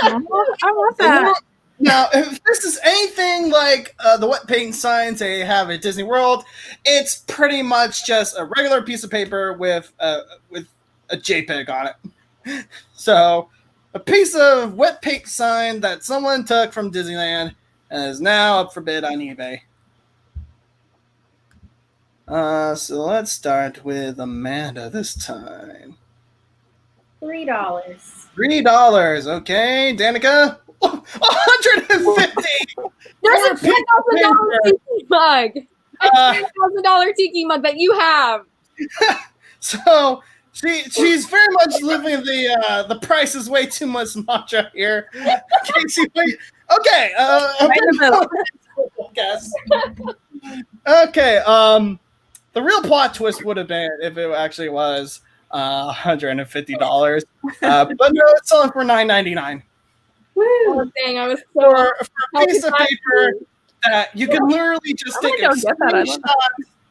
I love that. Now, if this is anything like the wet paint signs they have at Disney World, it's pretty much just a regular piece of paper with a JPEG on it. So, a piece of wet paint sign that someone took from Disneyland and is now up for bid on eBay. So let's start with Amanda this time. $3. $3. Okay, Danica. 150. There's a Piece of $10,000 tiki mug. A $10,000 tiki mug that you have. So she's very much living the price is way too much mantra here. Casey, wait. Okay. Right in the middle. Guess. Okay. The real plot twist would have been if it actually was $150. But no, it's selling for $9.99. Woo! Oh, dang, I was so For a piece of paper that you can literally just take a screenshot.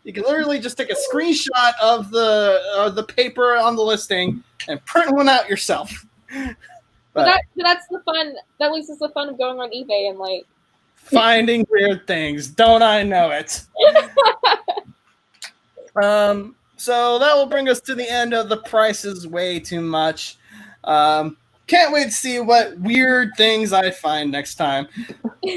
You can literally just take a screenshot of the paper on the listing and print one out yourself. But that's the fun. That leaves us the fun of going on eBay and like finding weird things. Don't I know it? So that will bring us to the end of the Price is Way Too Much. Can't wait to see what weird things I find next time.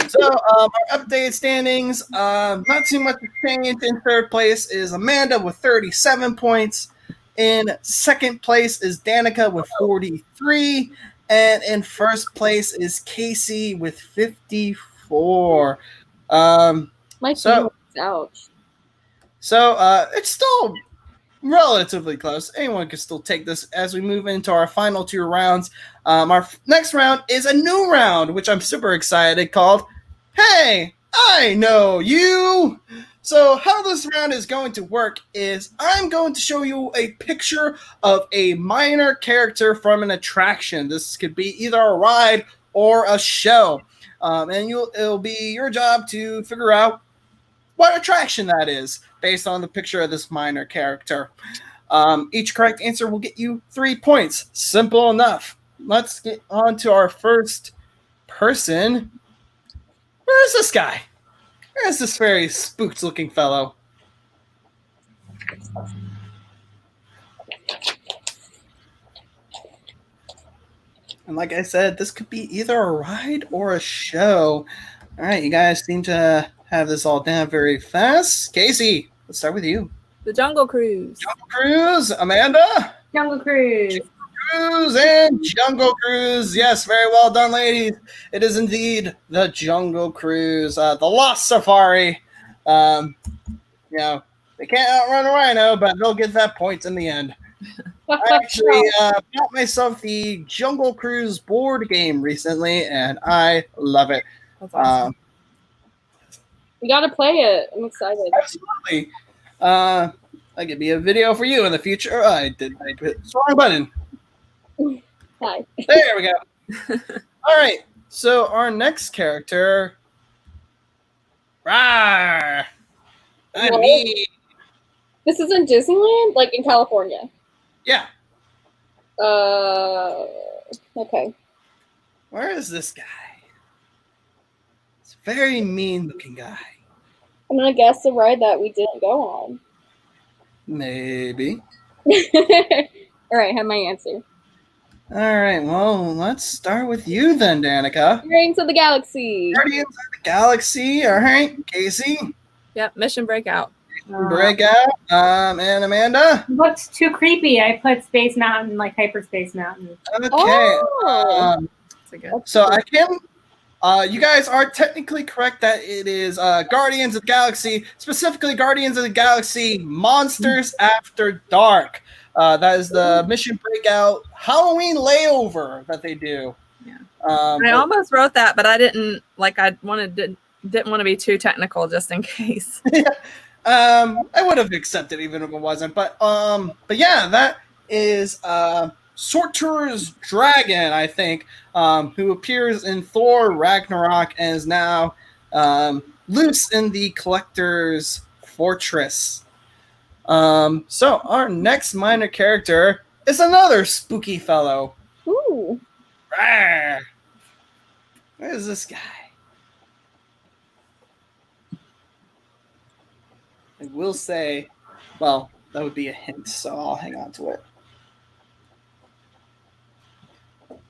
So our updated standings, not too much to change. In third place is Amanda with 37 points. In second place is Danica with 43. And in first place is Casey with 54. My So- feelings, ouch. So it's still relatively close. Anyone can still take this as we move into our final 2 rounds. Our next round is a new round, which I'm super excited, called Hey, I Know You. So how this round is going to work is I'm going to show you a picture of a minor character from an attraction. This could be either a ride or a show. And it'll be your job to figure out what attraction that is based on the picture of this minor character. Each correct answer will get you 3 points. Simple enough. Let's get on to our first person. Where is this guy? Where is this very spooked looking fellow? And like I said, this could be either a ride or a show. All right, you guys seem to have this all down very fast. Casey, let's start with you. The Jungle Cruise. Jungle Cruise, Amanda. Jungle Cruise. Cruise and Jungle Cruise. Yes, very well done, ladies. It is indeed the Jungle Cruise, the Lost Safari. They can't outrun a rhino, but they'll get that point in the end. I actually bought myself the Jungle Cruise board game recently, and I love it. That's awesome. We gotta play it. I'm excited. Absolutely. That could be a video for you in the future. I hit the wrong button. Hi. There we go. All right. So our next character. Rawr. What? Me. This is in Disneyland, like in California. Yeah. Okay. Where is this guy? It's a very mean looking guy. I'm gonna guess the ride that we didn't go on. Maybe. All right, have my answer. All right. Well, let's start with you then, Danica. Guardians of the Galaxy. Guardians of the Galaxy. All right. Casey. Yep, Mission Breakout. Breakout. And Amanda. Looks too creepy. I put Space Mountain, like Hyperspace Mountain. Okay. Oh. That's a good. So I can. You guys are technically correct that it is Guardians of the Galaxy, specifically Guardians of the Galaxy Monsters After Dark. That is the Mission Breakout Halloween layover that they do. Yeah. I almost wrote that, but I didn't like. I didn't want to be too technical just in case. I would have accepted even if it wasn't, but yeah, that is Sortur's dragon, I think, who appears in Thor Ragnarok and is now loose in the Collector's Fortress. So our next minor character is another spooky fellow. Ooh. Rawr. Where is this guy? I will say, well, that would be a hint, so I'll hang on to it.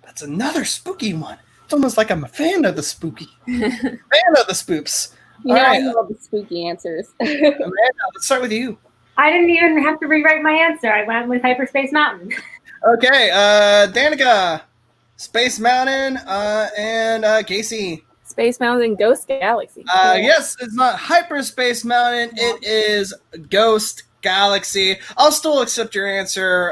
That's another spooky one. It's almost like I'm a fan of the spooky. Fan of the spoops. You know, I love the spooky answers. Amanda, let's start with you. I didn't even have to rewrite my answer. I went with Hyperspace Mountain. Okay, Danica, Space Mountain, and Casey. Space Mountain Ghost Galaxy. Yes, it's not Hyperspace Mountain. It is Ghost Galaxy. I'll still accept your answer,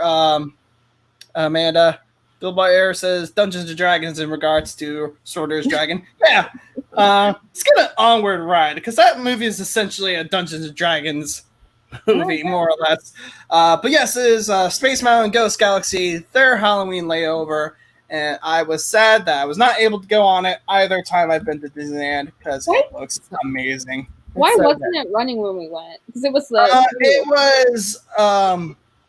Amanda. Bill Air says Dungeons and Dragons in regards to Sorcerer's Dragon. Yeah, it's got an onward ride because that movie is essentially a Dungeons and Dragons movie, more or less. But yes, it is Space Mountain Ghost Galaxy, their Halloween layover. And I was sad that I was not able to go on it either time I've been to Disneyland because it looks amazing. Why wasn't it running when we went? Because it was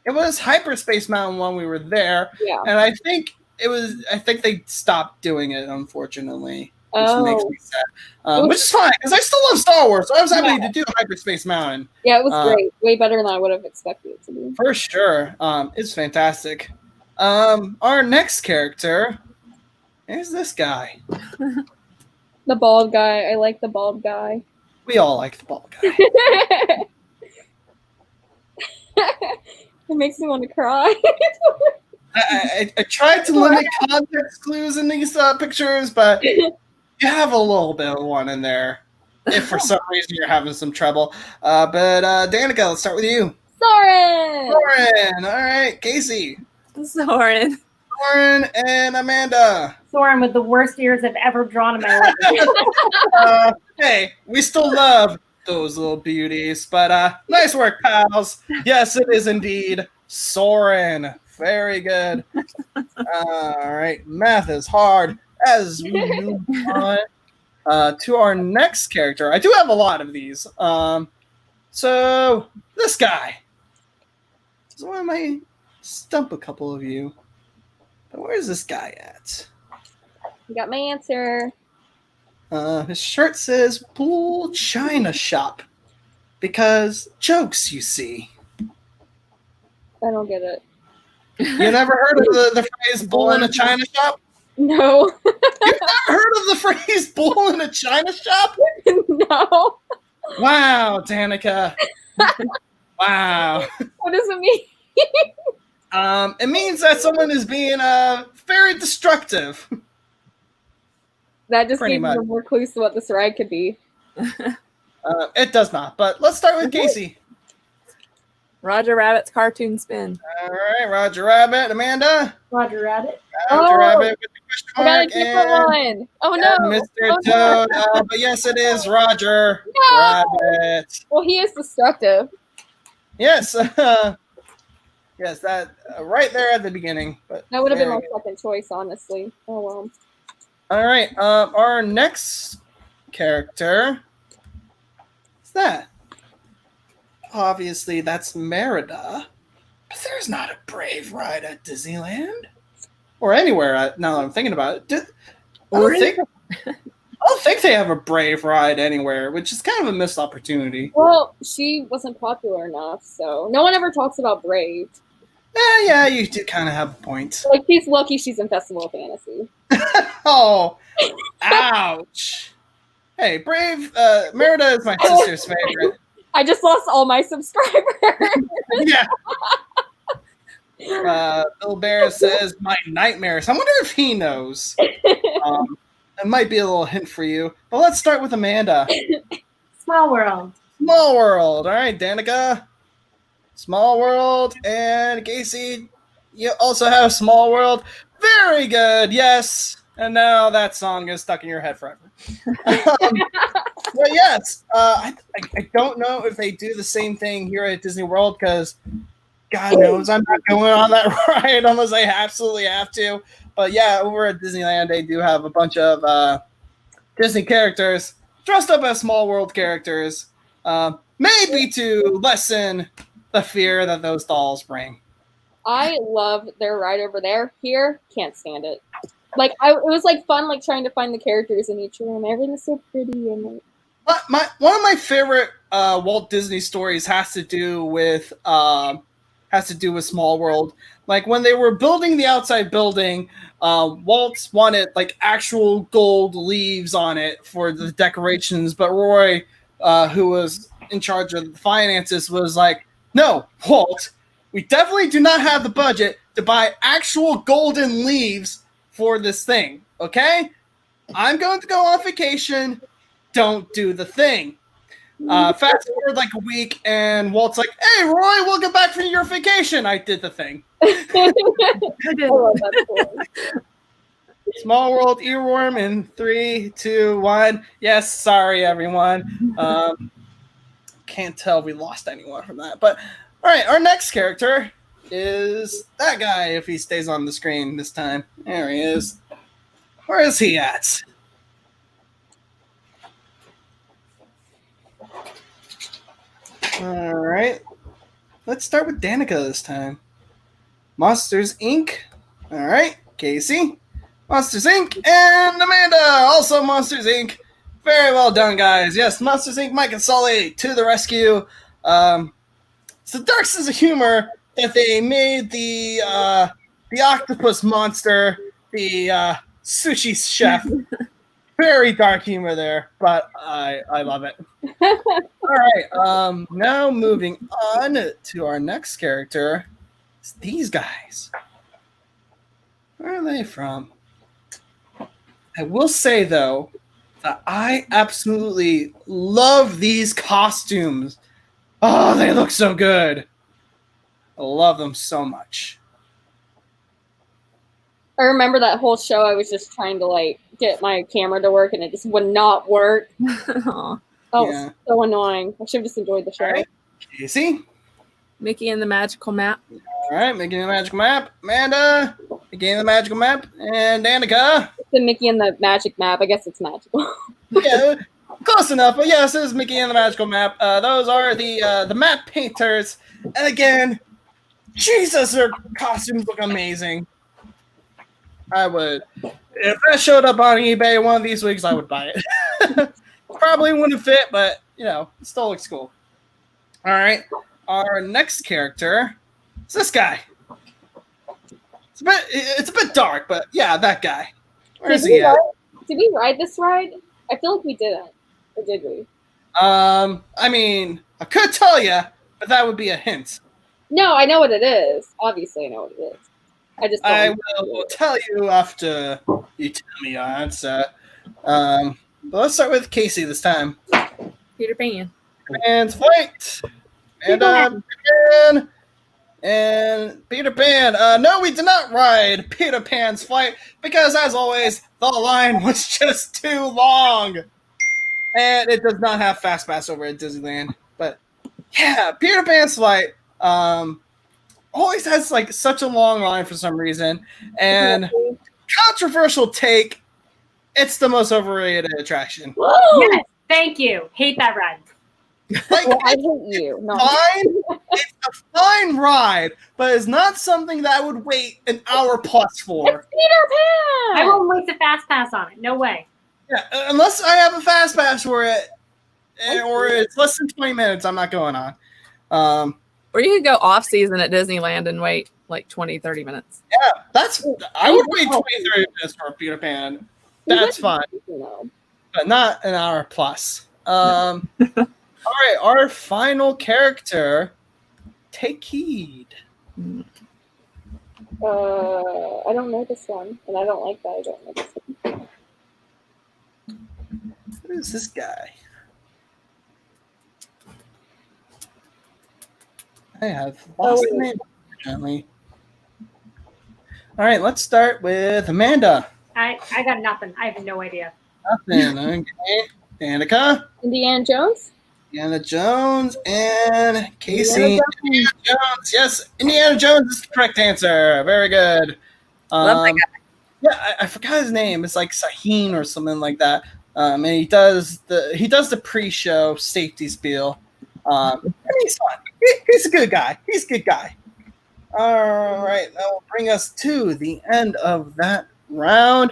it was Hyperspace Mountain when we were there. Yeah. And I think they stopped doing it, unfortunately. Which makes me sad. Which is fine, because I still love Star Wars, so I was happy to do Hyperspace Mountain. Yeah, it was great. Way better than I would have expected it to be. For sure. It's fantastic. Our next character is this guy. The bald guy. I like the bald guy. We all like the bald guy. It makes me want to cry. I tried to limit context clues in these pictures, but you have a little bit of one in there. If for some reason you're having some trouble. But Danica, let's start with you. Soren! Soren! All right, Casey. Soren. Soren and Amanda. Soren with the worst ears I've ever drawn in my life. Hey, we still love those little beauties, but nice work, pals. Yes, it is indeed Soren. Very good. All right, math is hard as we move on to our next character. I do have a lot of these. So this guy. So I might stump a couple of you. But where's this guy at? You got my answer. His shirt says Pool China Shop. Because jokes, you see. I don't get it. You never heard of the phrase bull in a china shop? No. You've never heard of the phrase bull in a china shop? No. Wow, Danica. Wow. What does it mean? It means that someone is being very destructive. That just Pretty gives much. you more clues to what this ride could be. It does not, but let's start with Casey. Roger Rabbit's cartoon spin. All right, Roger Rabbit. Amanda? Roger Rabbit. Roger Rabbit with the question I got a mark. different one. Oh no. Mr. Oh, no. Toad. But yes, it is Roger No. Rabbit. Well, he is destructive. Yes. Yes, that right there at the beginning. But That would have been my very second choice, honestly. Oh well. good. All right. Our next character is that. Obviously, that's Merida. But there's not a Brave ride at Disneyland. Or anywhere, now that I'm thinking about it. I don't think they have a Brave ride anywhere, which is kind of a missed opportunity. Well, she wasn't popular enough, so no one ever talks about Brave. Yeah, you do kind of have a point. Like, she's lucky she's in Festival of Fantasy. Oh, ouch. Hey, Brave, Merida is my sister's favorite. I just lost all my subscribers. Yeah. Bill Bear says, my nightmares. I wonder if he knows. It might be a little hint for you. But let's start with Amanda. Small World. Small World. All right, Danica. Small World. And Casey, you also have Small World. Very good. Yes. And now that song is stuck in your head forever. But yes, I don't know if they do the same thing here at Disney World because God knows I'm not going on that ride unless I absolutely have to. But yeah, over at Disneyland, they do have a bunch of Disney characters dressed up as Small World characters, maybe to lessen the fear that those dolls bring. I love their ride over there. Here, can't stand it. Like, it was like fun, like trying to find the characters in each room. Everything's so pretty and like. One of my favorite Walt Disney stories has to do with Small World. Like when they were building the outside building, Walt wanted like actual gold leaves on it for the decorations, but Roy, who was in charge of the finances, was like, "No, Walt, we definitely do not have the budget to buy actual golden leaves for this thing. Okay, I'm going to go on vacation. Don't do the thing." Fast forward like a week, and Walt's like, "Hey, Roy, welcome back from your vacation." I did the thing. I love that story. Small World earworm in 3, 2, 1. Yes, sorry everyone. Can't tell we lost anyone from that. But all right, our next character is that guy. If he stays on the screen this time, there he is. Where is he at? All right. Let's start with Danica this time. Monsters, Inc. All right. Casey. Monsters, Inc. And Amanda. Also Monsters, Inc. Very well done, guys. Yes, Monsters, Inc. Mike and Sully to the rescue. It's the dark sense of humor that they made the octopus monster, the sushi chef. Very dark humor there, but I love it. All right, now moving on to our next character. It's these guys. Where are they from? I will say, though, that I absolutely love these costumes. Oh, they look so good. I love them so much. I remember that whole show. I was just trying to like get my camera to work, and it just would not work. Aw. Oh, Yeah. so annoying. I should have just enjoyed the show. All right, Casey. Mickey and the Magical Map. All right, making the magical map. Amanda, making the magical map. And Danica. It's the Mickey and the Magic Map. I guess it's magical. Yeah, close enough. But yes, this is Mickey and the magical map. Those are the map painters. And again, Jesus, their costumes look amazing. I would. If that showed up on eBay one of these weeks, I would buy it. Probably wouldn't fit, but, you know, it still looks cool. All right. Our next character is this guy. It's a bit dark, but yeah, that guy. Where is he at? Did we ride this ride? I feel like we didn't. Or did we? I mean, I could tell you, but that would be a hint. No, I know what it is. Obviously, I know what it is. I will tell you after you tell me your answer. But let's start with Casey this time. Peter Pan. Pan's flight. And Peter Pan. No, we did not ride Peter Pan's flight because, as always, the line was just too long. And it does not have Fast Pass over at Disneyland. But yeah, Peter Pan's flight always has like such a long line for some reason. And controversial take, it's the most overrated attraction. Yes, thank you. Hate that ride. Like, well, I hate you. No. Fine. It's a fine ride, but it's not something that I would wait an hour plus for. It's Peter Pan! I won't waste a fast pass on it. No way. Yeah, unless I have a fast pass for it, or it's less than 20 minutes, I'm not going on. Or you could go off season at Disneyland and wait like 20, 30 minutes. Yeah, I would wait 20, 30 minutes for Peter Pan. That's fine. But not an hour plus. All right, our final character, take heed. I don't know this one, and I don't like that I don't know this one. Who is this guy? I have lost the name, apparently. All right, let's start with Amanda. I got nothing. I have no idea. Nothing. Okay. Danica. Indiana Jones? Indiana Jones and Casey. Indiana Jones. Yes, Indiana Jones is the correct answer. Very good. Love that guy. Yeah, I forgot his name. It's like Saheen or something like that. And he does the pre-show safety spiel. And he's fun. He's a good guy. He's a good guy. All right, that will bring us to the end of that round.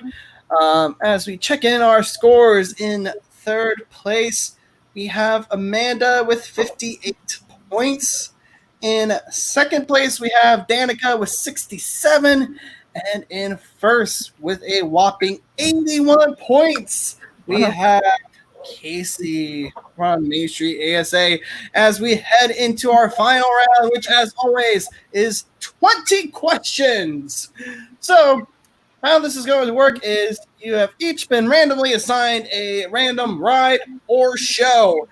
As we check in our scores, in third place, we have Amanda with 58 points. In second place, we have Danica with 67. And in first, with a whopping 81 points, we have Casey from Main Street ASA as we head into our final round, which, as always, is 20 questions. So, how this is going to work is you have each been randomly assigned a random ride or show.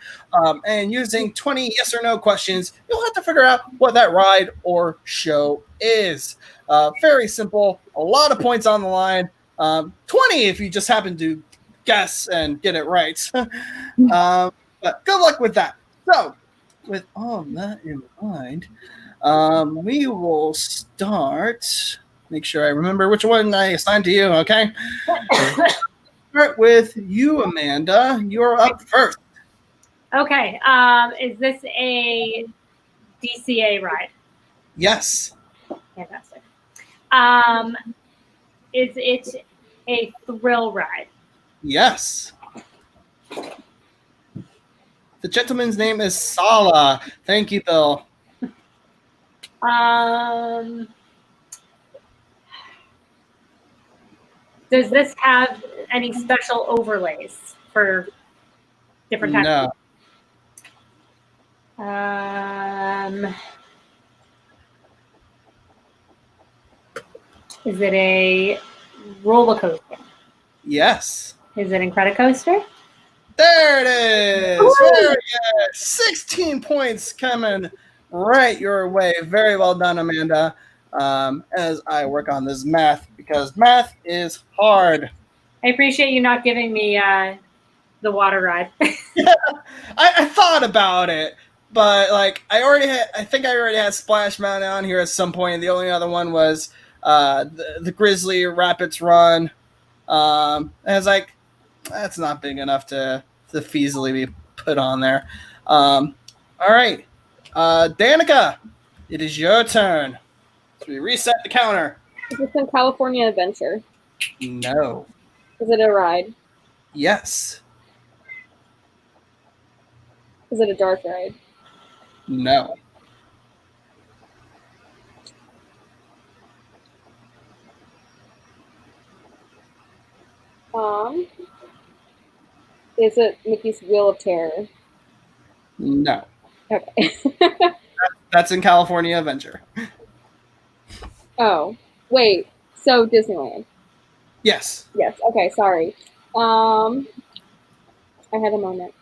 And using 20 yes or no questions, you'll have to figure out what that ride or show is. Very simple. A lot of points on the line. 20 if you just happen to guess and get it right. But good luck with that. So, with all that in mind, we will start. Make sure I remember which one I assigned to you, okay? Start with you, Amanda. You're up first. Okay. Is this a DCA ride? Yes. Fantastic. Is it a thrill ride? Yes. The gentleman's name is Sala. Thank you, Bill. Does this have any special overlays for different types? No. Is it a roller coaster? Yes. Is it Incredicoaster? There it is. Very good. 16 points coming right your way. Very well done, Amanda. As I work on this math, because math is hard. I appreciate you not giving me the water ride. I thought about it, but like I think I already had Splash Mountain on here at some point. The only other one was the Grizzly Rapids Run. And I was like, that's not big enough to feasibly be put on there. All right, Danica, it is your turn. So we reset the counter. Is this in California Adventure? No. Is it a ride? Yes. Is it a dark ride? No. Is it Mickey's Wheel of Terror? No. Okay. That's in California Adventure. Oh, wait. So Disneyland. Yes. Yes. Okay. Sorry. I had a moment.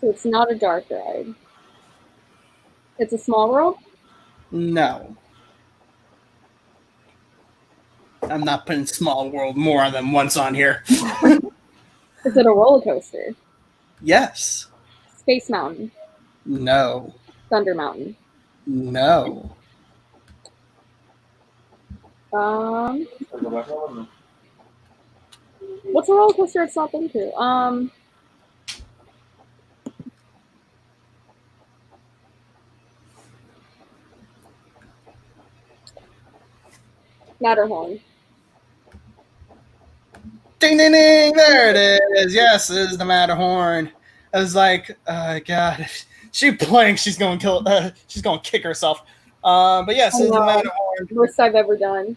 So it's not a dark ride. It's a Small World? No. I'm not putting Small World more than once on here. Is it a roller coaster? Yes. Space Mountain? No. Thunder Mountain? No. What's a roller coaster it's not been to? Matterhorn. Ding, ding, ding. There it is. Yes, it is the Matterhorn. I was like, God, if she blinks, she's going to she's going to kick herself. But yes, it's the Matterhorn. Worst I've ever done.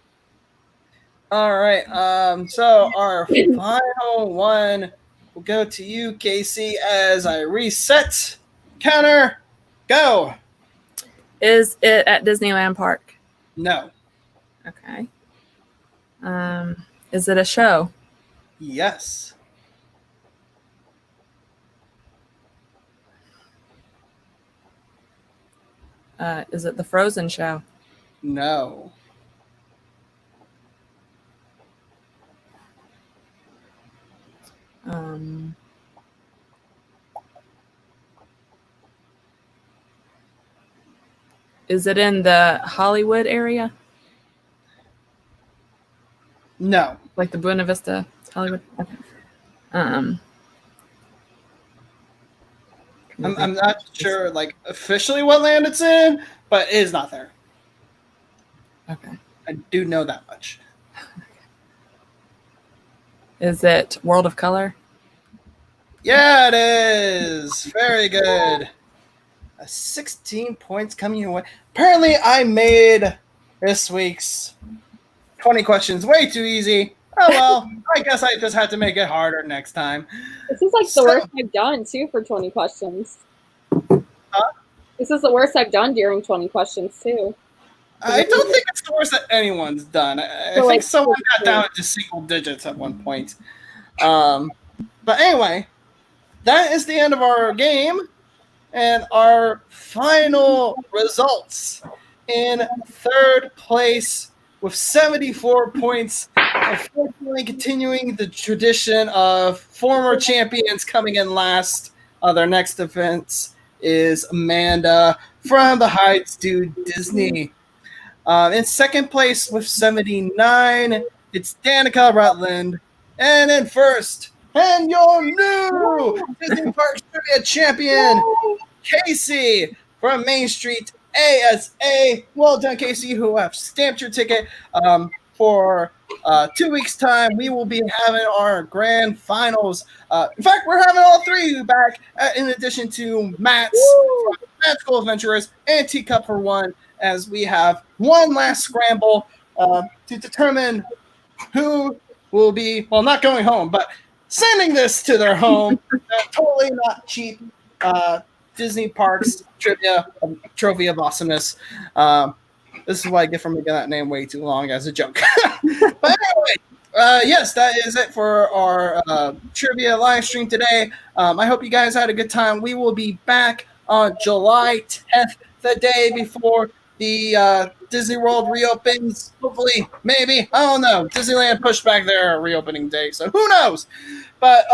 All right. So our final one will go to you, Casey, as I reset. Counter, go. Is it at Disneyland Park? No. Okay. Is it a show? Yes. Is it the Frozen show? No. Is it in the Hollywood area? No. Like the Buena Vista, Hollywood? Okay. I'm not sure, like, officially what land it's in, but it is not there. Okay. I do know that much. Is it World of Color? Yeah, it is. Very good. 16 points coming your way. Apparently, I made this week's 20 questions way too easy. Oh, well, I guess I just have to make it harder next time. This is like the worst I've done, too, for 20 questions. Huh? This is the worst I've done during 20 questions, too. I don't think it's the worst that anyone's done. I think someone got down to single digits at one point. But anyway, that is the end of our game. And our final results: in third place with 74 points, unfortunately continuing the tradition of former champions coming in last. Their next event is Amanda from the Heights to Disney. In second place with 79, it's Danica Rutland. And in first, and your new Disney Parks Trivia champion, Casey from Main Street ASA. Well done, Casey, who have stamped your ticket. For 2 weeks' time, we will be having our grand finals. In fact, we're having all three back, in addition to Matt's Magical Adventurers and Teacup for One, as we have one last scramble to determine who will be, well, not going home, but sending this to their home. Totally not cheap Disney Parks Trivia Trophy of Awesomeness. This is what I get from making that name way too long as a joke. But anyway, yes, that is it for our trivia live stream today. I hope you guys had a good time. We will be back on July 10th, the day before the Disney World reopens. Hopefully, maybe. I don't know. Disneyland pushed back their reopening date, so who knows? But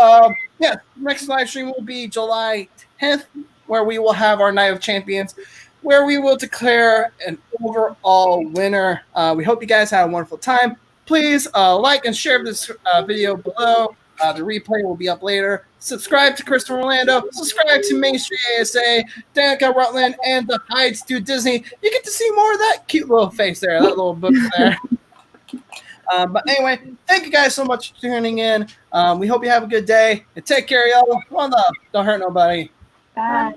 yeah, next live stream will be July 10th, where we will have our Night of Champions, where we will declare an overall winner. We hope you guys had a wonderful time. Please like and share this video below. The replay will be up later. Subscribe to Christopher Orlando. Subscribe to Main Street ASA, Danica Rutland, and the Hides to Disney. You get to see more of that cute little face there, that little book there. But anyway, thank you guys so much for tuning in. We hope you have a good day. And take care, y'all. One love. Don't hurt nobody. Bye.